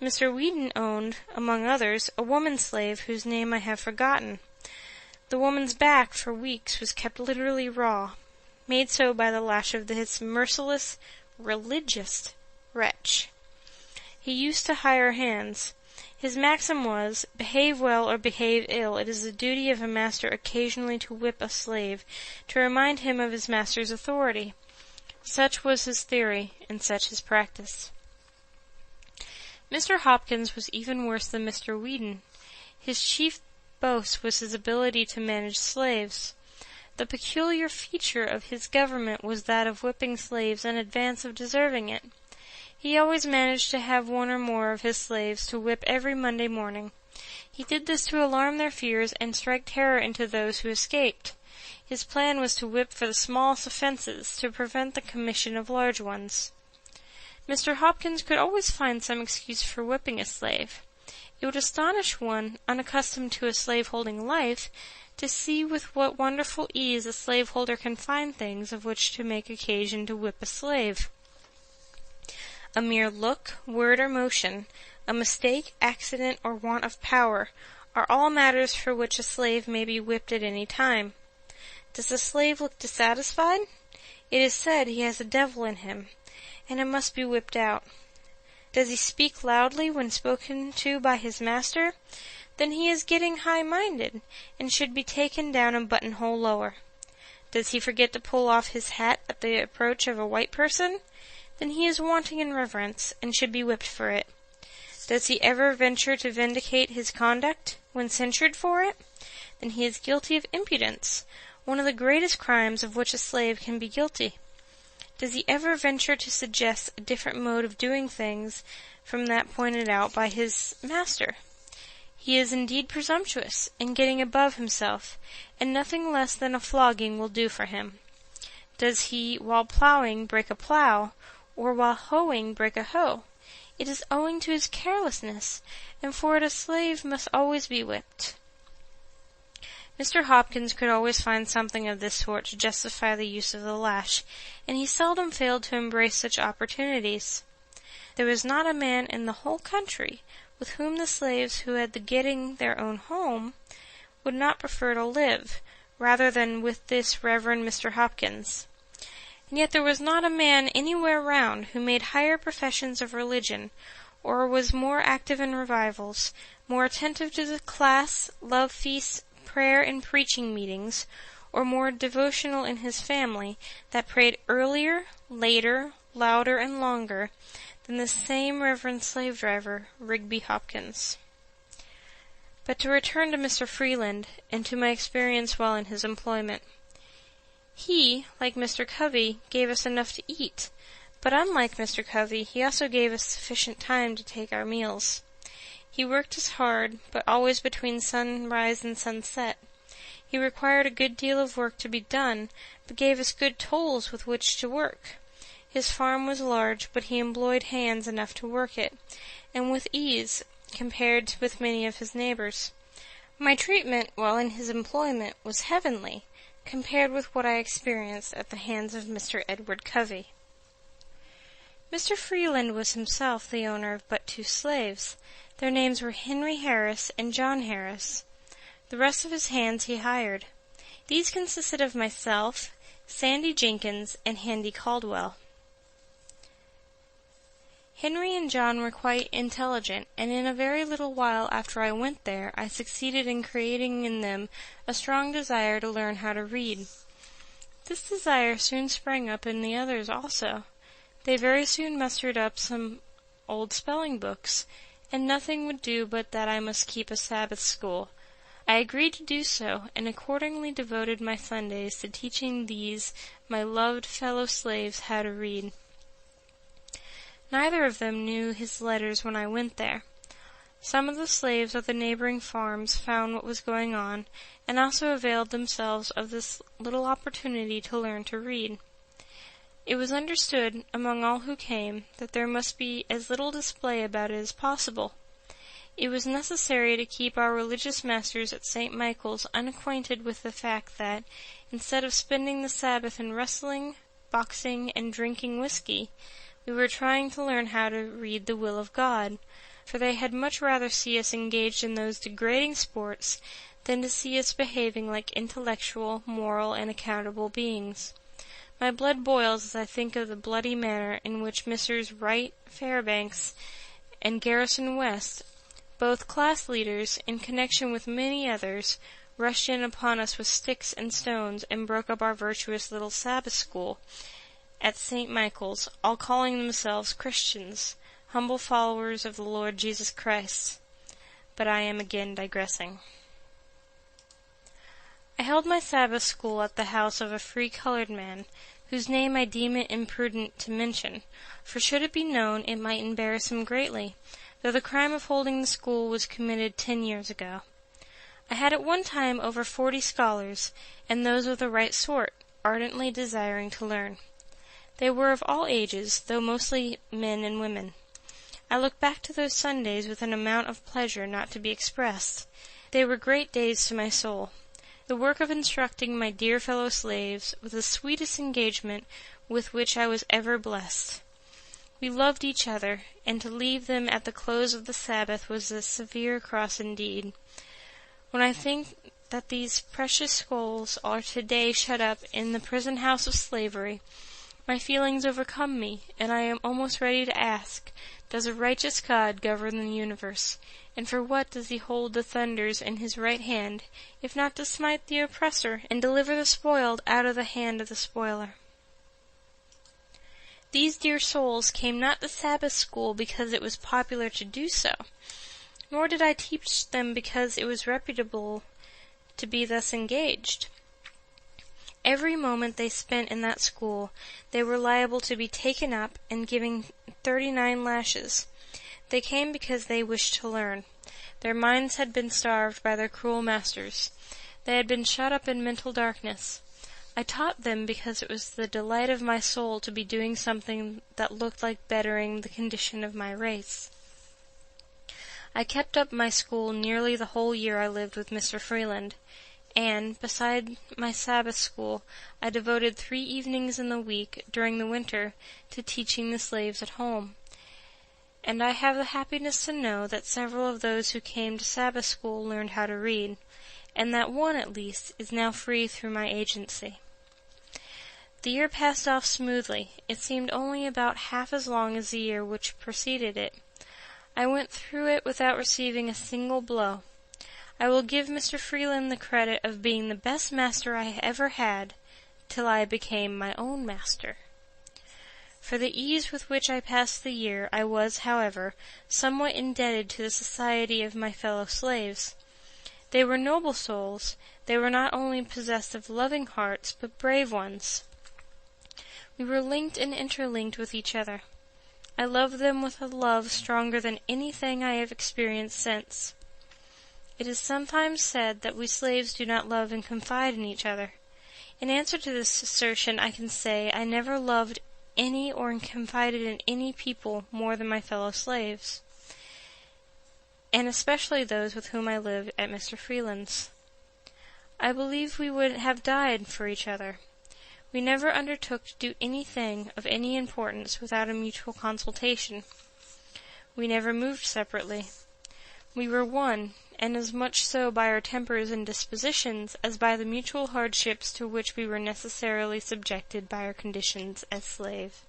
Mr. Whedon owned, among others, a woman slave whose name I have forgotten. The woman's back for weeks was kept literally raw, made so by the lash of this merciless, religious wretch. He used to hire hands. His maxim was, behave well or behave ill. It is the duty of a master occasionally to whip a slave, to remind him of his master's authority. Such was his theory, and such his practice. Mr. Hopkins was even worse than Mr. Whedon. His chief boast was his ability to manage slaves. The peculiar feature of his government was that of whipping slaves in advance of deserving it. He always managed to have one or more of his slaves to whip every Monday morning. He did this to alarm their fears and strike terror into those who escaped. His plan was to whip for the smallest offenses, to prevent the commission of large ones. Mr. Hopkins could always find some excuse for whipping a slave. It would astonish one, unaccustomed to a slave-holding life, to see with what wonderful ease a slaveholder can find things of which to make occasion to whip a slave. A mere look, word, or motion, a mistake, accident, or want of power, are all matters for which a slave may be whipped at any time. Does the slave look dissatisfied? It is said he has a devil in him, and it must be whipped out. Does he speak loudly when spoken to by his master? Then he is getting high-minded, and should be taken down a buttonhole lower. Does he forget to pull off his hat at the approach of a white person? Then he is wanting in reverence, and should be whipped for it. Does he ever venture to vindicate his conduct, when censured for it? Then he is guilty of impudence, one of the greatest crimes of which a slave can be guilty. Does he ever venture to suggest a different mode of doing things from that pointed out by his master? He is indeed presumptuous, and getting above himself, and nothing less than a flogging will do for him. Does he, while plowing, break a plow, or while hoeing break a hoe? It is owing to his carelessness, and for it a slave must always be whipped. Mr. Hopkins could always find something of this sort to justify the use of the lash, and he seldom failed to embrace such opportunities. There was not a man in the whole country with whom the slaves who had the getting their own home would not prefer to live, rather than with this Reverend Mr. Hopkins. And yet there was not a man anywhere round who made higher professions of religion, or was more active in revivals, more attentive to the class, love feasts, prayer and preaching meetings, or more devotional in his family, that prayed earlier, later, louder, and longer, than the same Reverend slave-driver, Rigby Hopkins. But to return to Mr. Freeland, and to my experience while in his employment. He, like Mr. Covey, gave us enough to eat, but unlike Mr. Covey, he also gave us sufficient time to take our meals. He worked as hard, but always between sunrise and sunset. He required a good deal of work to be done, but gave us good tools with which to work. His farm was large, but he employed hands enough to work it, and with ease, compared with many of his neighbors. My treatment while in his employment was heavenly, compared with what I experienced at the hands of Mr. Edward Covey. Mr. Freeland was himself the owner of but 2 slaves. Their names were Henry Harris and John Harris. The rest of his hands he hired. These consisted of myself, Sandy Jenkins, and Handy Caldwell. Henry and John were quite intelligent, and in a very little while after I went there, I succeeded in creating in them a strong desire to learn how to read. This desire soon sprang up in the others also. They very soon mustered up some old spelling books, and nothing would do but that I must keep a Sabbath school. I agreed to do so, and accordingly devoted my Sundays to teaching these, my loved fellow slaves, how to read. Neither of them knew his letters when I went there. Some of the slaves of the neighboring farms found what was going on, and also availed themselves of this little opportunity to learn to read. It was understood, among all who came, that there must be as little display about it as possible. It was necessary to keep our religious masters at St. Michael's unacquainted with the fact that, instead of spending the Sabbath in wrestling, boxing, and drinking whiskey, we were trying to learn how to read the will of God, for they had much rather see us engaged in those degrading sports than to see us behaving like intellectual, moral, and accountable beings. My blood boils as I think of the bloody manner in which Messrs. Wright, Fairbanks, and Garrison West, both class leaders, in connection with many others, rushed in upon us with sticks and stones and broke up our virtuous little Sabbath school at St. Michael's, all calling themselves Christians, humble followers of the Lord Jesus Christ. But I am again digressing. I held my Sabbath school at the house of a free colored man, whose name I deem it imprudent to mention, for should it be known it might embarrass him greatly, though the crime of holding the school was committed 10 years ago. I had at one time over 40 scholars, and those of the right sort, ardently desiring to learn. They were of all ages, though mostly men and women. I look back to those Sundays with an amount of pleasure not to be expressed. They were great days to my soul. The work of instructing my dear fellow slaves was the sweetest engagement with which I was ever blessed. We loved each other, and to leave them at the close of the Sabbath was a severe cross indeed. When I think that these precious souls are today shut up in the prison house of slavery, my feelings overcome me, and I am almost ready to ask, does a righteous God govern the universe, and for what does he hold the thunders in his right hand, if not to smite the oppressor, and deliver the spoiled out of the hand of the spoiler? These dear souls came not to Sabbath school because it was popular to do so, nor did I teach them because it was reputable to be thus engaged. Every moment they spent in that school, they were liable to be taken up and given 39 lashes. They came because they wished to learn. Their minds had been starved by their cruel masters. They had been shut up in mental darkness. I taught them because it was the delight of my soul to be doing something that looked like bettering the condition of my race. I kept up my school nearly the whole year I lived with Mr. Freeland, and, beside my Sabbath school, I devoted 3 evenings in the week during the winter to teaching the slaves at home. And I have the happiness to know that several of those who came to Sabbath school learned how to read, and that one, at least, is now free through my agency. The year passed off smoothly. It seemed only about half as long as the year which preceded it. I went through it without receiving a single blow. I will give Mr. Freeland the credit of being the best master I ever had, till I became my own master. For the ease with which I passed the year, I was, however, somewhat indebted to the society of my fellow slaves. They were noble souls. They were not only possessed of loving hearts, but brave ones. We were linked and interlinked with each other. I loved them with a love stronger than anything I have experienced since. It is sometimes said that we slaves do not love and confide in each other. In answer to this assertion, I can say I never loved any or confided in any people more than my fellow slaves, and especially those with whom I lived at Mr. Freeland's. I believe we would have died for each other. We never undertook to do anything of any importance without a mutual consultation. We never moved separately. We were one, and as much so by our tempers and dispositions as by the mutual hardships to which we were necessarily subjected by our conditions as slaves.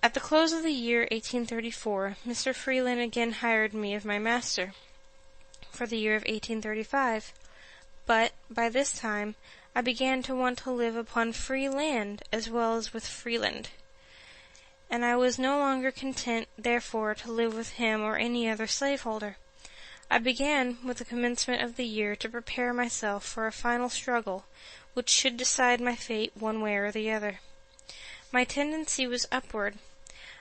At the close of the year 1834, Mr. Freeland again hired me of my master for the year of 1835, but by this time I began to want to live upon free land as well as with Freeland, and I was no longer content, therefore, to live with him or any other slaveholder. I began, with the commencement of the year, to prepare myself for a final struggle, which should decide my fate one way or the other. My tendency was upward.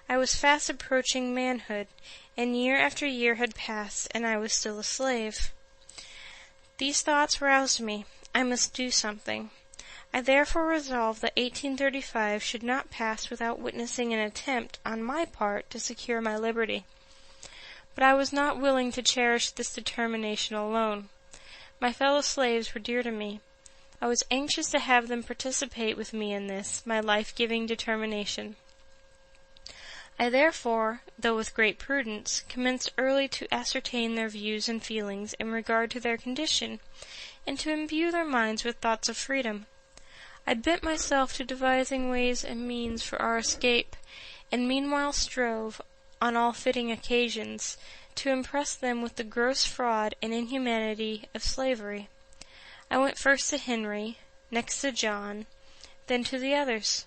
I was fast approaching manhood, and year after year had passed, and I was still a slave. These thoughts roused me. I must do something. I therefore resolved that 1835 should not pass without witnessing an attempt on my part to secure my liberty. But I was not willing to cherish this determination alone. My fellow slaves were dear to me. I was anxious to have them participate with me in this, my life-giving determination. I therefore, though with great prudence, commenced early to ascertain their views and feelings in regard to their condition, and to imbue their minds with thoughts of freedom. I bent myself to devising ways and means for our escape, and meanwhile strove, on all fitting occasions, to impress them with the gross fraud and inhumanity of slavery. I went first to Henry, next to John, then to the others.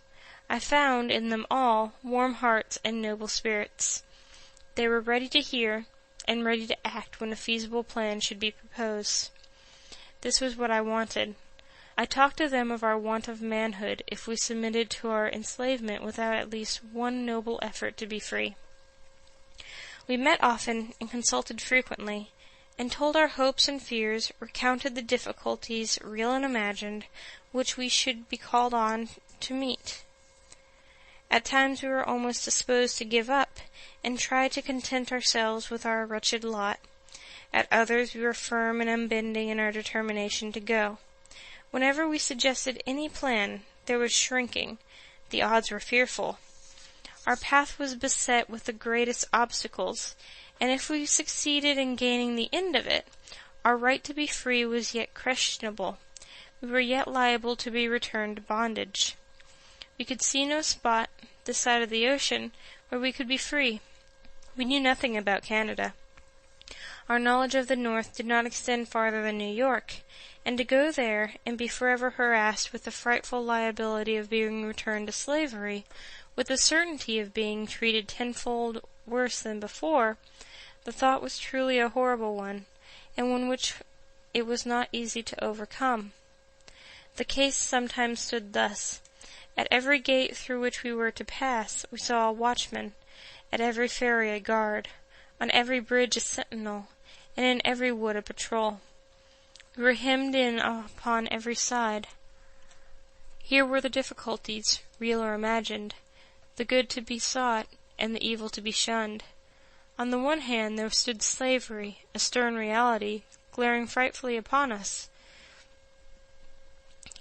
I found in them all warm hearts and noble spirits. They were ready to hear, and ready to act when a feasible plan should be proposed. This was what I wanted. I talked to them of our want of manhood if we submitted to our enslavement without at least one noble effort to be free. We met often and consulted frequently, and told our hopes and fears, recounted the difficulties, real and imagined, which we should be called on to meet. At times we were almost disposed to give up, and try to content ourselves with our wretched lot. At others we were firm and unbending in our determination to go. Whenever we suggested any plan, there was shrinking. The odds were fearful. Our path was beset with the greatest obstacles, and if we succeeded in gaining the end of it, our right to be free was yet questionable. We were yet liable to be returned to bondage. We could see no spot, this side of the ocean, where we could be free. We knew nothing about Canada. Our knowledge of the North did not extend farther than New York, and to go there and be forever harassed with the frightful liability of being returned to slavery, with the certainty of being treated tenfold worse than before, the thought was truly a horrible one, and one which it was not easy to overcome. The case sometimes stood thus. At every gate through which we were to pass, we saw a watchman, at every ferry a guard, on every bridge a sentinel, and in every wood a patrol. We were hemmed in upon every side. Here were the difficulties, real or imagined, the good to be sought, and the evil to be shunned. On the one hand there stood slavery, a stern reality, glaring frightfully upon us,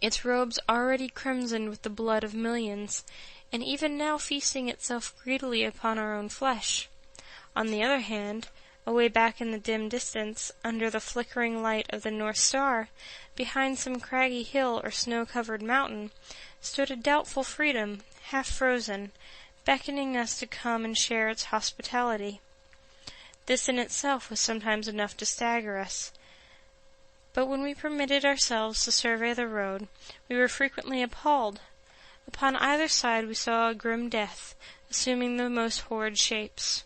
its robes already crimsoned with the blood of millions, and even now feasting itself greedily upon our own flesh. On the other hand, away back in the dim distance, under the flickering light of the North Star, behind some craggy hill or snow-covered mountain, stood a doubtful freedom, half-frozen, beckoning us to come and share its hospitality. This in itself was sometimes enough to stagger us. But when we permitted ourselves to survey the road, we were frequently appalled. Upon either side we saw a grim death, assuming the most horrid shapes.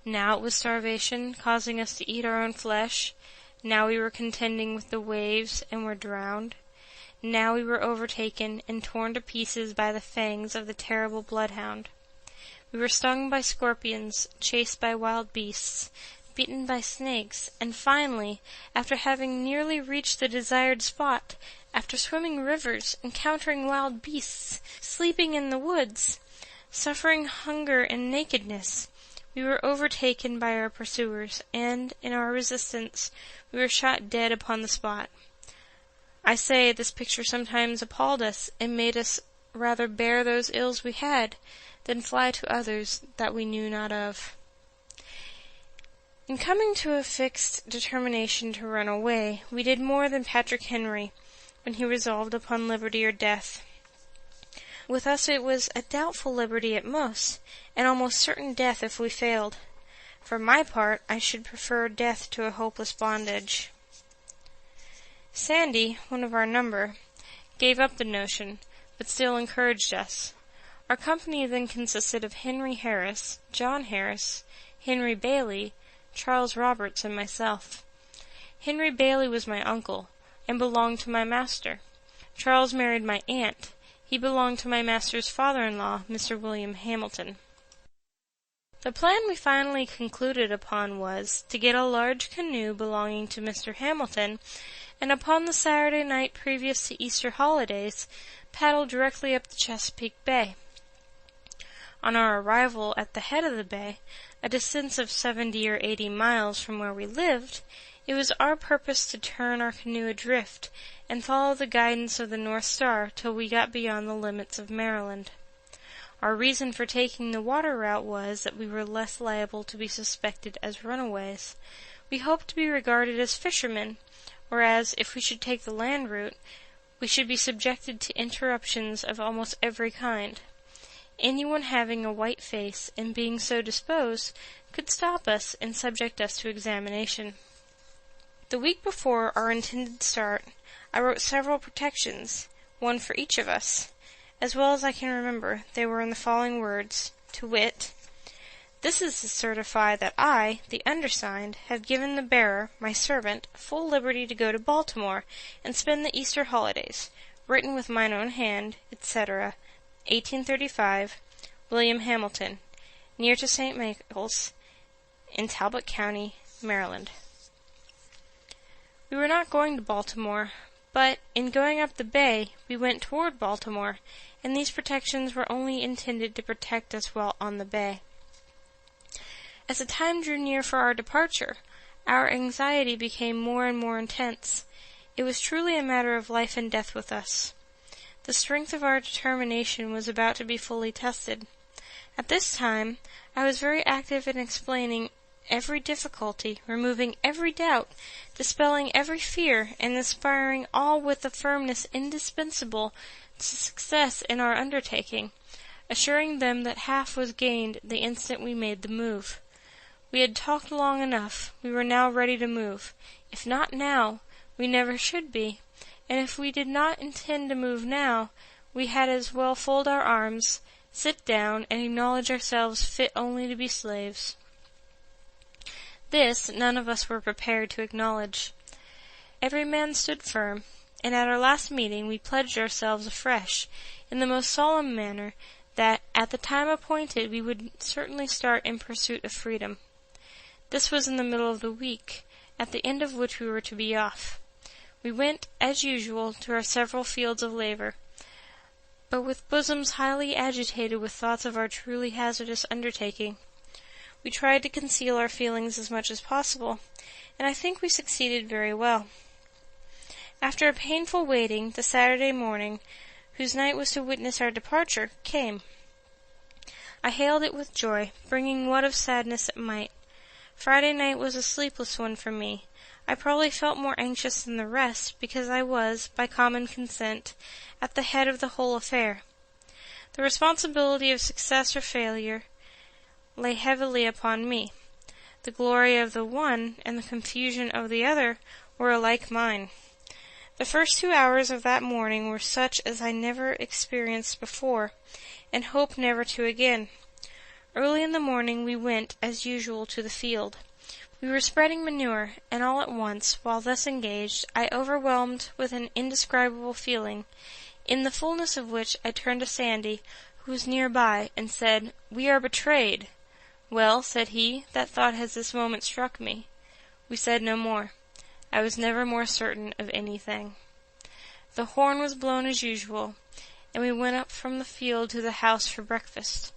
Now it was starvation, causing us to eat our own flesh. Now we were contending with the waves, and were drowned. Now we were overtaken and torn to pieces by the fangs of the terrible bloodhound. We were stung by scorpions, chased by wild beasts, beaten by snakes, and finally, after having nearly reached the desired spot, after swimming rivers, encountering wild beasts, sleeping in the woods, suffering hunger and nakedness, we were overtaken by our pursuers, and, in our resistance, we were shot dead upon the spot. I say, this picture sometimes appalled us, and made us rather bear those ills we had, than fly to others that we knew not of. In coming to a fixed determination to run away, we did more than Patrick Henry, when he resolved upon liberty or death. With us it was a doubtful liberty at most, and almost certain death if we failed. For my part, I should prefer death to a hopeless bondage. Sandy, one of our number, gave up the notion, but still encouraged us. Our company then consisted of Henry Harris, John Harris, Henry Bailey, Charles Roberts, and myself. Henry Bailey was my uncle, and belonged to my master. Charles married my aunt. He belonged to my master's father-in-law, Mr. William Hamilton. The plan we finally concluded upon was to get a large canoe belonging to Mr. Hamilton, and upon the Saturday night previous to Easter holidays, paddle directly up the Chesapeake Bay. On our arrival at the head of the bay, a distance of 70 or 80 miles from where we lived, it was our purpose to turn our canoe adrift and follow the guidance of the North Star till we got beyond the limits of Maryland. Our reason for taking the water route was that we were less liable to be suspected as runaways. We hoped to be regarded as fishermen, whereas, if we should take the land route, we should be subjected to interruptions of almost every kind. Anyone having a white face, and being so disposed, could stop us and subject us to examination. The week before our intended start, I wrote several protections, one for each of us. As well as I can remember, they were in the following words, to wit, "This is to certify that I, the undersigned, have given the bearer, my servant, full liberty to go to Baltimore, and spend the Easter holidays, written with mine own hand, etc., 1835, William Hamilton, near to St. Michael's, in Talbot County, Maryland. We were not going to Baltimore, but in going up the bay, we went toward Baltimore, and these protections were only intended to protect us while on the bay. As the time drew near for our departure, our anxiety became more and more intense. It was truly a matter of life and death with us. The strength of our determination was about to be fully tested. At this time, I was very active in explaining every difficulty, removing every doubt, dispelling every fear, and inspiring all with the firmness indispensable to success in our undertaking, assuring them that half was gained the instant we made the move. We had talked long enough. We were now ready to move. If not now, we never should be, and if we did not intend to move now, we had as well fold our arms, sit down, and acknowledge ourselves fit only to be slaves. This none of us were prepared to acknowledge. Every man stood firm, and at our last meeting we pledged ourselves afresh, in the most solemn manner, that at the time appointed we would certainly start in pursuit of freedom. This was in the middle of the week, at the end of which we were to be off. We went, as usual, to our several fields of labor, but with bosoms highly agitated with thoughts of our truly hazardous undertaking. We tried to conceal our feelings as much as possible, and I think we succeeded very well. After a painful waiting, the Saturday morning, whose night was to witness our departure, came. I hailed it with joy, bringing what of sadness it might. Friday night was a sleepless one for me. I probably felt more anxious than the rest, because I was, by common consent, at the head of the whole affair. The responsibility of success or failure lay heavily upon me. The glory of the one and the confusion of the other were alike mine. The first 2 hours of that morning were such as I never experienced before, and hope never to again. Early in the morning we went, as usual, to the field. We were spreading manure, and all at once, while thus engaged, I overwhelmed with an indescribable feeling, in the fullness of which I turned to Sandy, who was near by, and said, "We are betrayed." "Well," said he, "that thought has this moment struck me." We said no more. I was never more certain of anything. The horn was blown as usual, and we went up from the field to the house for breakfast.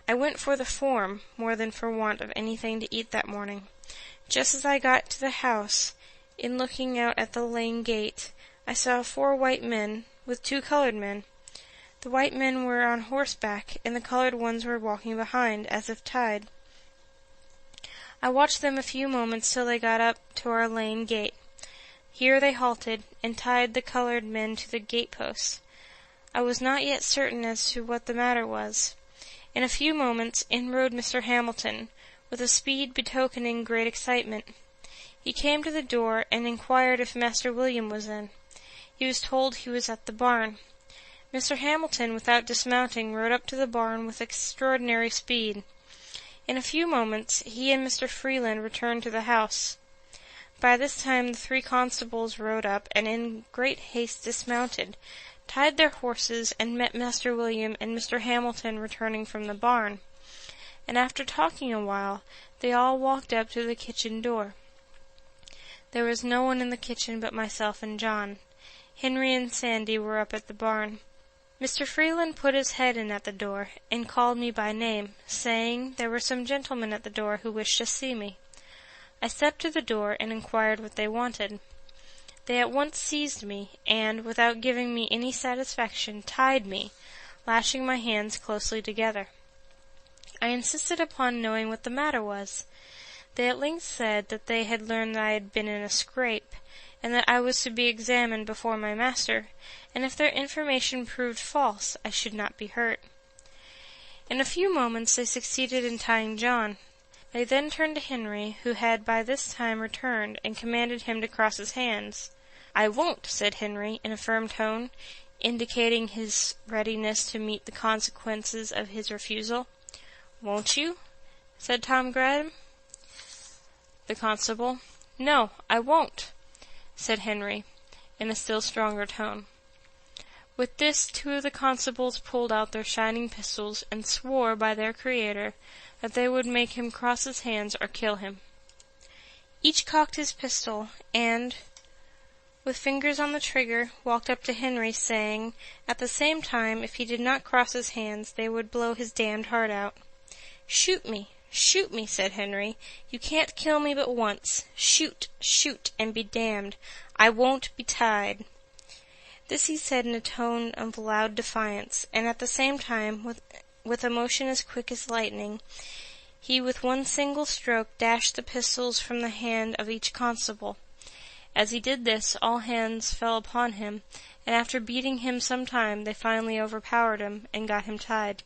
I went for the form, more than for want of anything to eat that morning. Just as I got to the house, in looking out at the lane gate, I saw 4 white men, with 2 colored men. The white men were on horseback, and the colored ones were walking behind, as if tied. I watched them a few moments till they got up to our lane gate. Here they halted, and tied the colored men to the gate-posts. I was not yet certain as to what the matter was. In a few moments in rode Mr. Hamilton, with a speed betokening great excitement. He came to the door, and inquired if Master William was in. He was told he was at the barn. Mr. Hamilton, without dismounting, rode up to the barn with extraordinary speed. In a few moments he and Mr. Freeland returned to the house. By this time the 3 constables rode up, and in great haste dismounted, tied their horses, and met Master William and Mr. Hamilton returning from the barn. And after talking a while, they all walked up to the kitchen door. There was no one in the kitchen but myself and John. Henry and Sandy were up at the barn. Mr. Freeland put his head in at the door, and called me by name, saying there were some gentlemen at the door who wished to see me. I stepped to the door, and inquired what they wanted. They at once seized me, and, without giving me any satisfaction, tied me, lashing my hands closely together. I insisted upon knowing what the matter was. They at length said that they had learned that I had been in a scrape, and that I was to be examined before my master, and if their information proved false, I should not be hurt. In a few moments they succeeded in tying John. They then turned to Henry, who had by this time returned, and commanded him to cross his hands. "I won't," said Henry, in a firm tone, indicating his readiness to meet the consequences of his refusal. "Won't you?" said Tom Graham, the constable. "No, I won't," said Henry, in a still stronger tone. With this 2 of the constables pulled out their shining pistols, and swore by their Creator that they would make him cross his hands or kill him. Each cocked his pistol, and, with fingers on the trigger, walked up to Henry, saying, at the same time, if he did not cross his hands, they would blow his damned heart out. "Shoot me, said Henry. "You can't kill me but once. Shoot, and be damned. I won't be tied." This he said in a tone of loud defiance, and at the same time, with a motion as quick as lightning, he with one single stroke dashed the pistols from the hand of each constable. As he did this, all hands fell upon him, and after beating him some time, they finally overpowered him, and got him tied.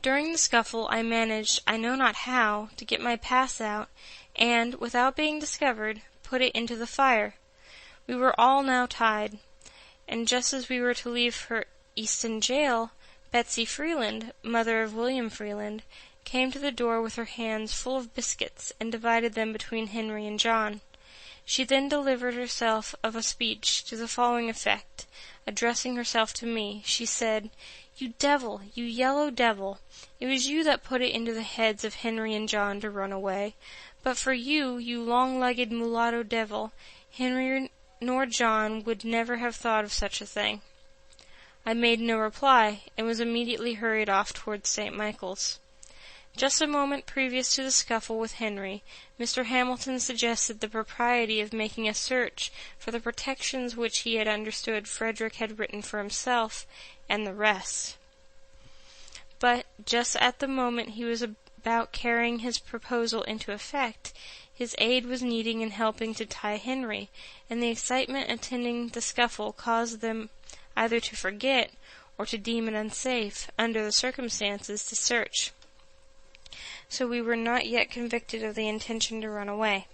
During the scuffle, I managed, I know not how, to get my pass out, and, without being discovered, put it into the fire. We were all now tied, and just as we were to leave for Easton jail, Betsy Freeland, mother of William Freeland, came to the door with her hands full of biscuits, and divided them between Henry and John. She then delivered herself of a speech to the following effect. Addressing herself to me, she said, "You devil, you yellow devil, it was you that put it into the heads of Henry and John to run away. But for you, you long-legged mulatto devil, Henry nor John would never have thought of such a thing." I made no reply, and was immediately hurried off towards St. Michael's. Just a moment previous to the scuffle with Henry, Mr. Hamilton suggested the propriety of making a search for the protections which he had understood Frederick had written for himself and the rest. But just at the moment he was about carrying his proposal into effect, his aid was needing in helping to tie Henry, and the excitement attending the scuffle caused them either to forget or to deem it unsafe, under the circumstances, to search. So we were not yet convicted of the intention to run away.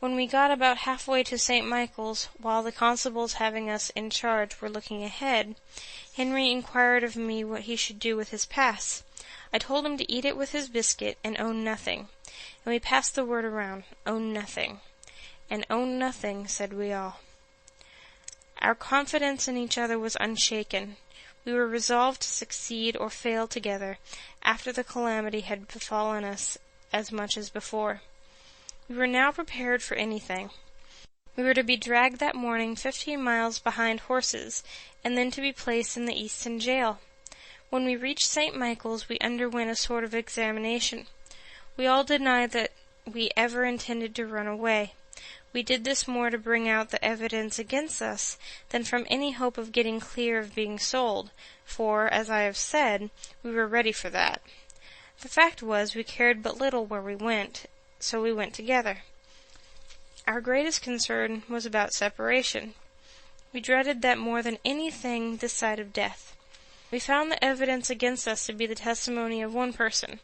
When we got about halfway to St. Michael's, while the constables having us in charge were looking ahead, Henry inquired of me what he should do with his pass. I told him to eat it with his biscuit, and own nothing, and we passed the word around, own nothing. And own nothing, said we all. Our confidence in each other was unshaken. We were resolved to succeed or fail together, after the calamity had befallen us as much as before. We were now prepared for anything. We were to be dragged that morning 15 miles behind horses, and then to be placed in the Easton jail. When we reached St. Michael's, we underwent a sort of examination. We all denied that we ever intended to run away. We did this more to bring out the evidence against us than from any hope of getting clear of being sold, for, as I have said, we were ready for that. The fact was, we cared but little where we went, so we went together. Our greatest concern was about separation. We dreaded that more than anything this side of death. We found the evidence against us to be the testimony of one person.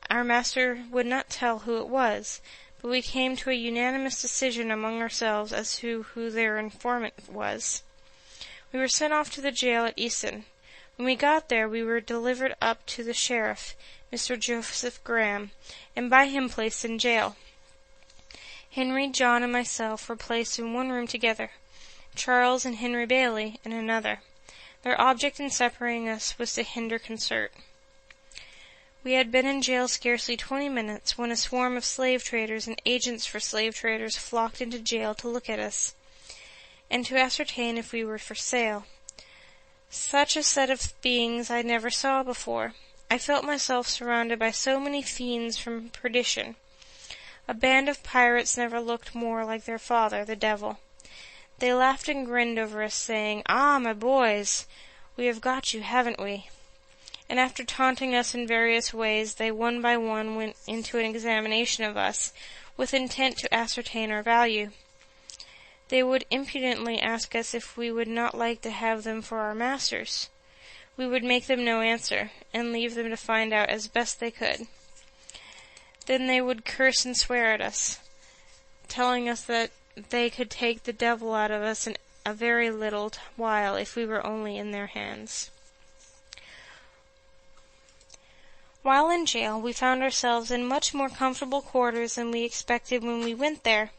Our master would not tell who it was, but we came to a unanimous decision among ourselves as to who their informant was. We were sent off to the jail at Easton. When we got there, we were delivered up to the sheriff, Mr. Joseph Graham, and by him placed in jail. Henry, John, and myself were placed in one room together, Charles and Henry Bailey in another. Their object in separating us was to hinder concert. We had been in jail scarcely 20 minutes when a swarm of slave traders and agents for slave traders flocked into jail to look at us, and to ascertain if we were for sale. Such a set of beings I never saw before. I felt myself surrounded by so many fiends from perdition. A band of pirates never looked more like their father, the devil. They laughed and grinned over us, saying, "Ah, my boys, we have got you, haven't we?" And after taunting us in various ways, they one by one went into an examination of us, with intent to ascertain our value. They would impudently ask us if we would not like to have them for our masters. We would make them no answer, and leave them to find out as best they could. Then they would curse and swear at us, telling us that they could take the devil out of us in a very little while if we were only in their hands. While in jail, we found ourselves in much more comfortable quarters than we expected when we went there.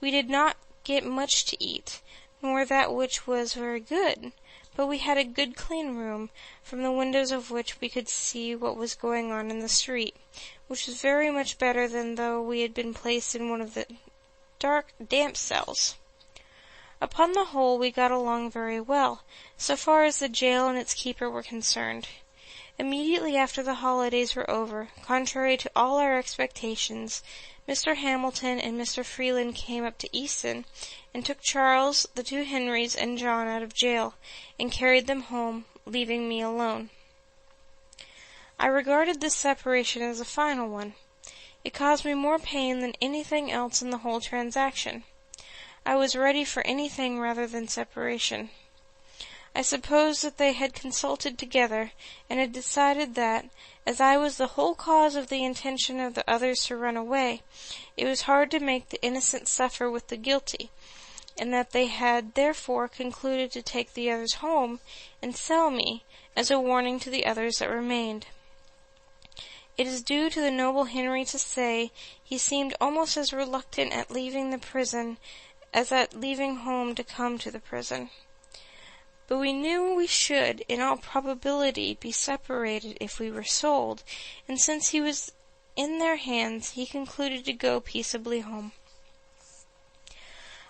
We did not get much to eat, nor that which was very good, but we had a good clean room, from the windows of which we could see what was going on in the street, which was very much better than though we had been placed in one of the dark, damp cells. Upon the whole, we got along very well, so far as the jail and its keeper were concerned. Immediately after the holidays were over, contrary to all our expectations, Mr. Hamilton and Mr. Freeland came up to Easton, and took Charles, the 2 Henrys, and John out of jail, and carried them home, leaving me alone. I regarded this separation as a final one. It caused me more pain than anything else in the whole transaction. I was ready for anything rather than separation. I supposed that they had consulted together, and had decided that, as I was the whole cause of the intention of the others to run away, it was hard to make the innocent suffer with the guilty, and that they had therefore concluded to take the others home, and sell me, as a warning to the others that remained. It is due to the noble Henry to say, he seemed almost as reluctant at leaving the prison as at leaving home to come to the prison. But we knew we should, in all probability, be separated if we were sold, and since he was in their hands, he concluded to go peaceably home.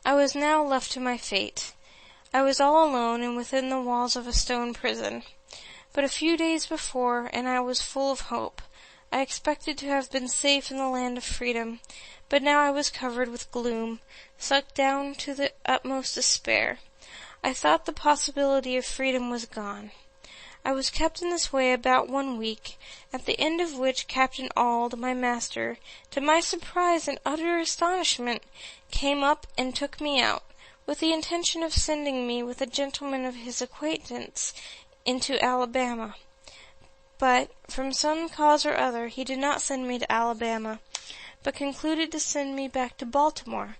I was now left to my fate. I was all alone and within the walls of a stone prison. But a few days before, and I was full of hope. I expected to have been safe in the land of freedom, but now I was covered with gloom, sucked down to the utmost despair. I thought the possibility of freedom was gone. I was kept in this way about 1 week, at the end of which Captain Auld, my master, to my surprise and utter astonishment, came up and took me out, with the intention of sending me with a gentleman of his acquaintance into Alabama. But, from some cause or other, he did not send me to Alabama, but concluded to send me back to Baltimore,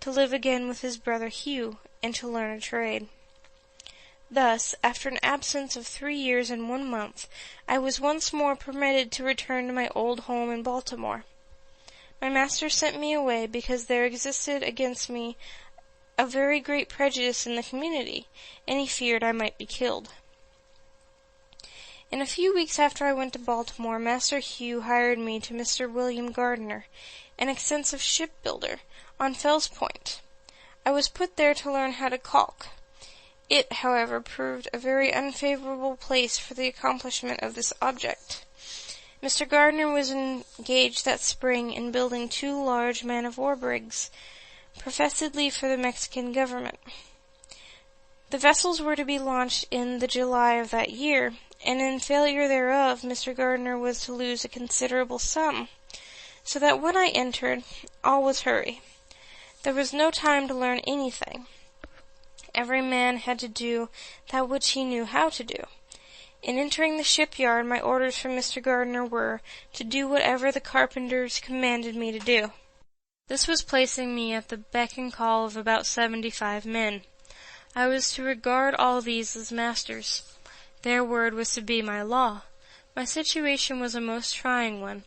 to live again with his brother Hugh, and to learn a trade. Thus, after an absence of 3 years and 1 month, I was once more permitted to return to my old home in Baltimore. My master sent me away because there existed against me a very great prejudice in the community, and he feared I might be killed. In a few weeks after I went to Baltimore, Master Hugh hired me to Mr. William Gardiner, an extensive shipbuilder, on Fell's Point. I was put there to learn how to caulk. It, however, proved a very unfavorable place for the accomplishment of this object. Mr. Gardiner was engaged that spring in building 2 large man-of-war brigs, professedly for the Mexican government. The vessels were to be launched in the July of that year, and in failure thereof Mr. Gardiner was to lose a considerable sum, so that when I entered, all was hurry. There was no time to learn anything. Every man had to do that which he knew how to do. In entering the shipyard, my orders from Mr. Gardiner were to do whatever the carpenters commanded me to do. This was placing me at the beck and call of about 75 men. I was to regard all these as masters. Their word was to be my law. My situation was a most trying one.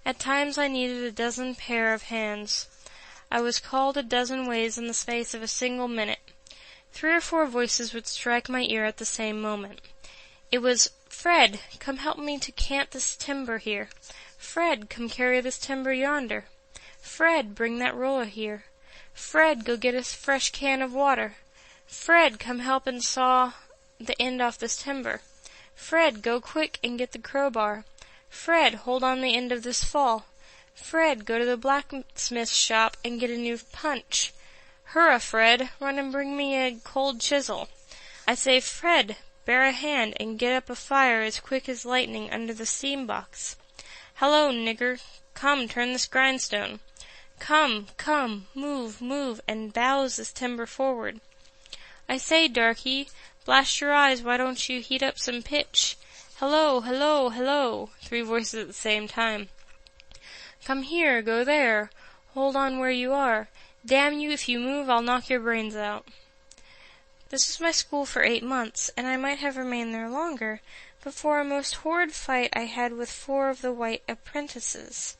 At times I needed a dozen pair of hands. I was called a dozen ways in the space of a single minute. 3 or 4 voices would strike my ear at the same moment. It was, "Fred, come help me to cant this timber here. Fred, come carry this timber yonder. Fred, bring that roller here. Fred, go get a fresh can of water. Fred, come help and saw the end off this timber. Fred, go quick and get the crowbar. Fred, hold on the end of this fall. Fred, go to the blacksmith's shop and get a new punch. Hurrah, Fred, run and bring me a cold chisel. I say, Fred, bear a hand and get up a fire as quick as lightning under the steam box. Hello, nigger, come, turn this grindstone. Come, move, and bowse this timber forward. I say, darky, blast your eyes, why don't you heat up some pitch? Hello, 3 voices at the same time. Come here, go there, hold on where you are. Damn you, if you move, I'll knock your brains out. This was my school for 8 months, and I might have remained there longer, but for a most horrid fight I had with 4 of the white apprentices,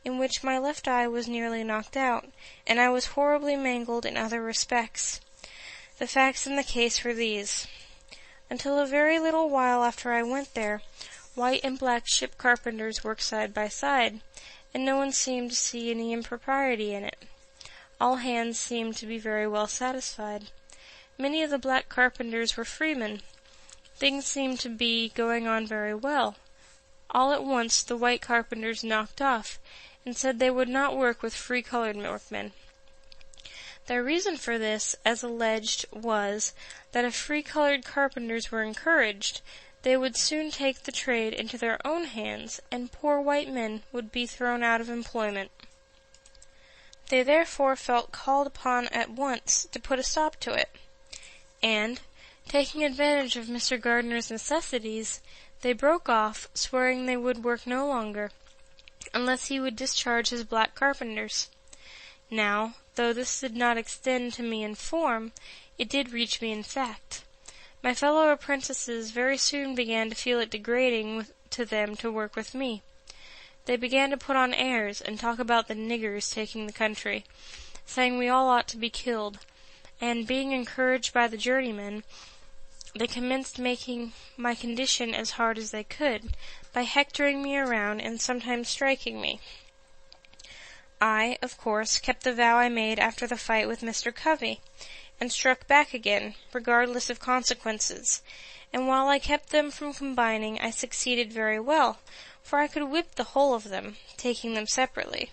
in which my left eye was nearly knocked out, and I was horribly mangled in other respects. The facts in the case were these. Until a very little while after I went there, white and black ship carpenters worked side by side, and no one seemed to see any impropriety in it. All hands seemed to be very well satisfied. Many of the black carpenters were freemen. Things seemed to be going on very well. All at once the white carpenters knocked off, and said they would not work with free-colored workmen. Their reason for this, as alleged, was that if free-colored carpenters were encouraged, they would soon take the trade into their own hands, and poor white men would be thrown out of employment. They therefore felt called upon at once to put a stop to it, and, taking advantage of Mr. Gardner's necessities, they broke off, swearing they would work no longer, unless he would discharge his black carpenters. Now, though this did not extend to me in form, it did reach me in fact. My fellow apprentices very soon began to feel it degrading to them to work with me. They began to put on airs, and talk about the niggers taking the country, saying we all ought to be killed, and, being encouraged by the journeymen, they commenced making my condition as hard as they could, by hectoring me around and sometimes striking me. I, of course, kept the vow I made after the fight with Mr. Covey, and struck back again, regardless of consequences, and while I kept them from combining, I succeeded very well, for I could whip the whole of them, taking them separately.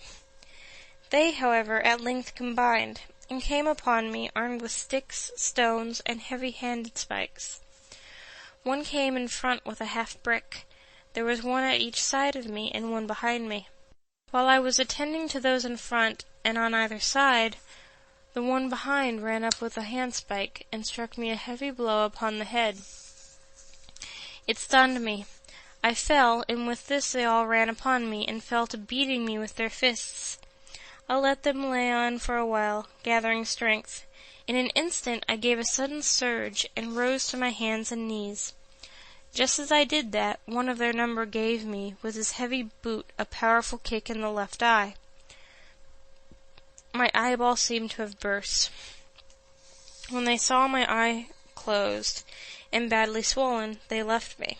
They, however, at length combined, and came upon me armed with sticks, stones, and heavy-handed spikes. One came in front with a half-brick. There was one at each side of me, and one behind me. While I was attending to those in front and on either side, the one behind ran up with a handspike, and struck me a heavy blow upon the head. It stunned me. I fell, and with this they all ran upon me, and fell to beating me with their fists. I let them lay on for a while, gathering strength. In an instant I gave a sudden surge, and rose to my hands and knees. Just as I did that, one of their number gave me, with his heavy boot, a powerful kick in the left eye. My eyeball seemed to have burst. When they saw my eye closed, and badly swollen, they left me.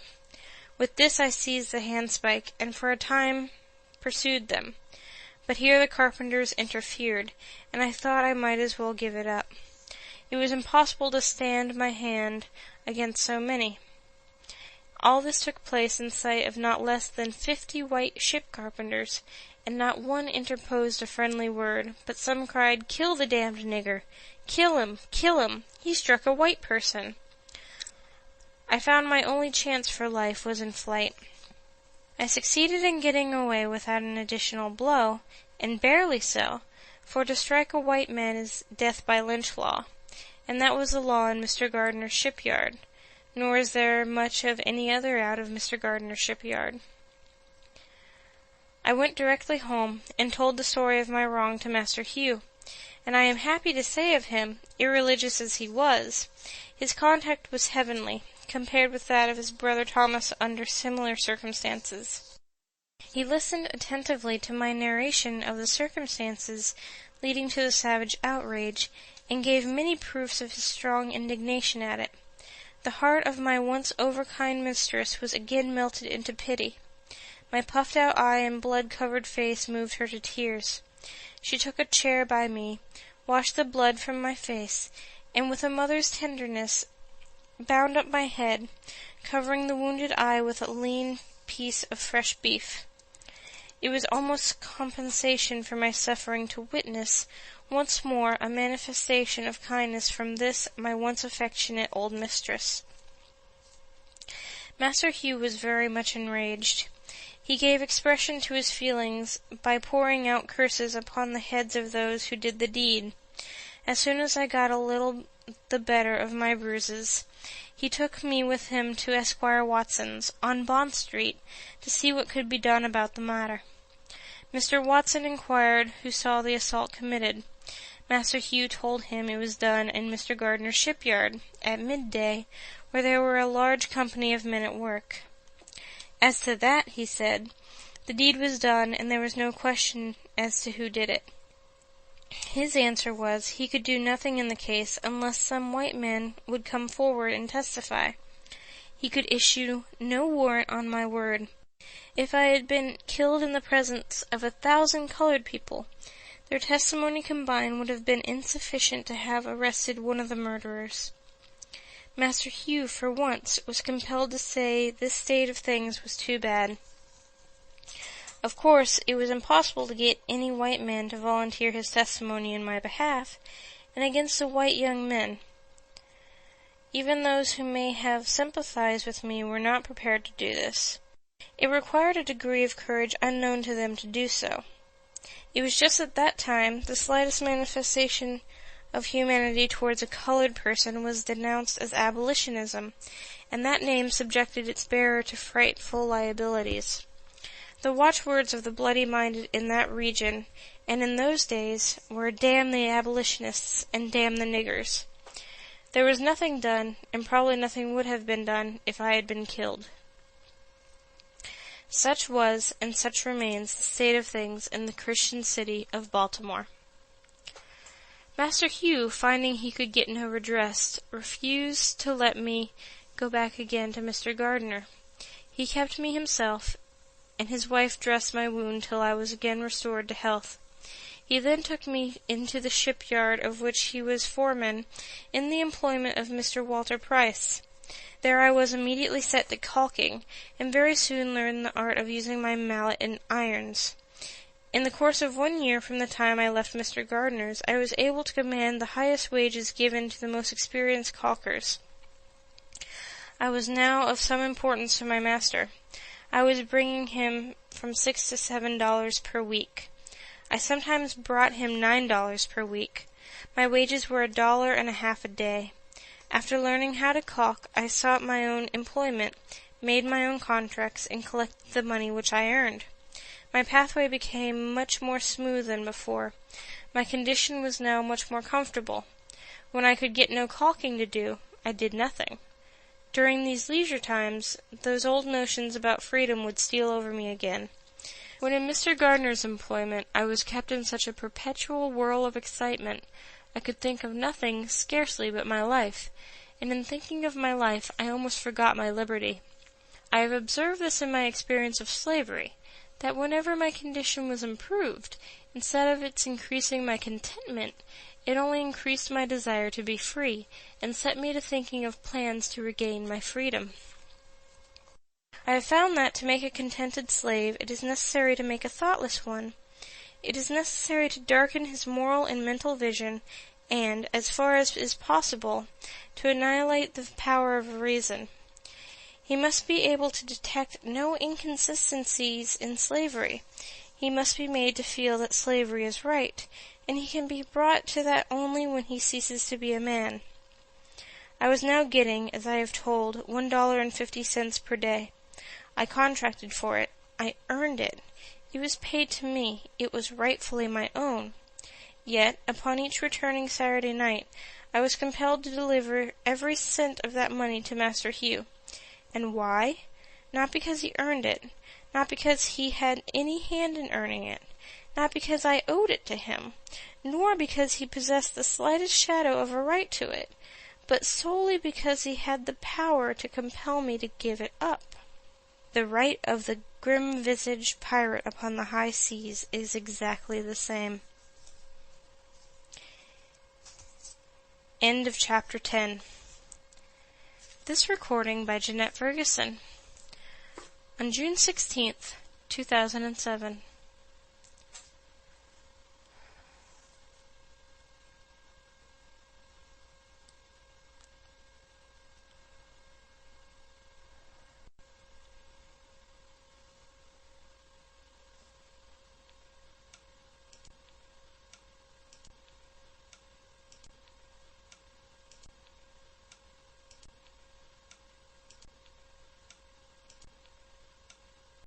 With this I seized the handspike, and for a time pursued them. But here the carpenters interfered, and I thought I might as well give it up. It was impossible to stand my hand against so many. All this took place in sight of not less than 50 white ship carpenters, and not one interposed a friendly word, but some cried, "Kill the damned nigger! Kill him! Kill him! He struck a white person!" I found my only chance for life was in flight. I succeeded in getting away without an additional blow, and barely so, for to strike a white man is death by lynch law, and that was the law in Mr. Gardner's shipyard, nor is there much of any other out of Mr. Gardner's shipyard. I went directly home, and told the story of my wrong to Master Hugh, and I am happy to say of him, irreligious as he was, his conduct was heavenly, compared with that of his brother Thomas under similar circumstances. He listened attentively to my narration of the circumstances leading to the savage outrage, and gave many proofs of his strong indignation at it. The heart of my once overkind mistress was again melted into pity. My puffed-out eye and blood-covered face moved her to tears. She took a chair by me, washed the blood from my face, and with a mother's tenderness bound up my head, covering the wounded eye with a lean piece of fresh beef. It was almost compensation for my suffering to witness once more a manifestation of kindness from this my once affectionate old mistress. Master Hugh was very much enraged. He gave expression to his feelings by pouring out curses upon the heads of those who did the deed. As soon as I got a little the better of my bruises, he took me with him to Esquire Watson's, on Bond Street, to see what could be done about the matter. Mr. Watson inquired who saw the assault committed. Master Hugh told him it was done in Mr. Gardner's shipyard, at midday, where there were a large company of men at work. As to that, he said, the deed was done, and there was no question as to who did it. His answer was, he could do nothing in the case unless some white men would come forward and testify. He could issue no warrant on my word. If I had been killed in the presence of 1,000 colored people, their testimony combined would have been insufficient to have arrested one of the murderers. Master Hugh, for once, was compelled to say this state of things was too bad. Of course, it was impossible to get any white man to volunteer his testimony in my behalf, and against the white young men. Even those who may have sympathized with me were not prepared to do this. It required a degree of courage unknown to them to do so. It was just at that time the slightest manifestation of humanity towards a colored person was denounced as abolitionism, and that name subjected its bearer to frightful liabilities. The watchwords of the bloody-minded in that region, and in those days, were "Damn the abolitionists," and "Damn the niggers." There was nothing done, and probably nothing would have been done, if I had been killed. Such was, and such remains, the state of things in the Christian city of Baltimore. Master Hugh, finding he could get no redress, refused to let me go back again to Mr. Gardiner. He kept me himself, and his wife dressed my wound till I was again restored to health. He then took me into the shipyard of which he was foreman, in the employment of Mr. Walter Price. There I was immediately set to caulking, and very soon learned the art of using my mallet and irons. In the course of 1 year from the time I left Mr. Gardiner's, I was able to command the highest wages given to the most experienced caulkers. I was now of some importance to my master. I was bringing him from $6 to $7 per week. I sometimes brought him $9 per week. My wages were $1.50 a day. After learning how to caulk, I sought my own employment, made my own contracts, and collected the money which I earned. My pathway became much more smooth than before. My condition was now much more comfortable. When I could get no caulking to do, I did nothing. During these leisure times, those old notions about freedom would steal over me again. When in Mr. Gardiner's employment, I was kept in such a perpetual whirl of excitement, I could think of nothing, scarcely, but my life, and in thinking of my life, I almost forgot my liberty. I have observed this in my experience of slavery, that whenever my condition was improved, instead of its increasing my contentment, it only increased my desire to be free, and set me to thinking of plans to regain my freedom. I have found that, to make a contented slave, it is necessary to make a thoughtless one. It is necessary to darken his moral and mental vision, and, as far as is possible, to annihilate the power of reason. He must be able to detect no inconsistencies in slavery. He must be made to feel that slavery is right, and he can be brought to that only when he ceases to be a man. I was now getting, as I have told, $1.50 per day. I contracted for it. I earned it. It was paid to me. It was rightfully my own. Yet, upon each returning Saturday night, I was compelled to deliver every cent of that money to Master Hugh. And why? Not because he earned it, not because he had any hand in earning it, not because I owed it to him, nor because he possessed the slightest shadow of a right to it, but solely because he had the power to compel me to give it up. The right of the grim-visaged pirate upon the high seas is exactly the same. End of Chapter 10. This recording by Jeanette Ferguson on June 16th, 2007.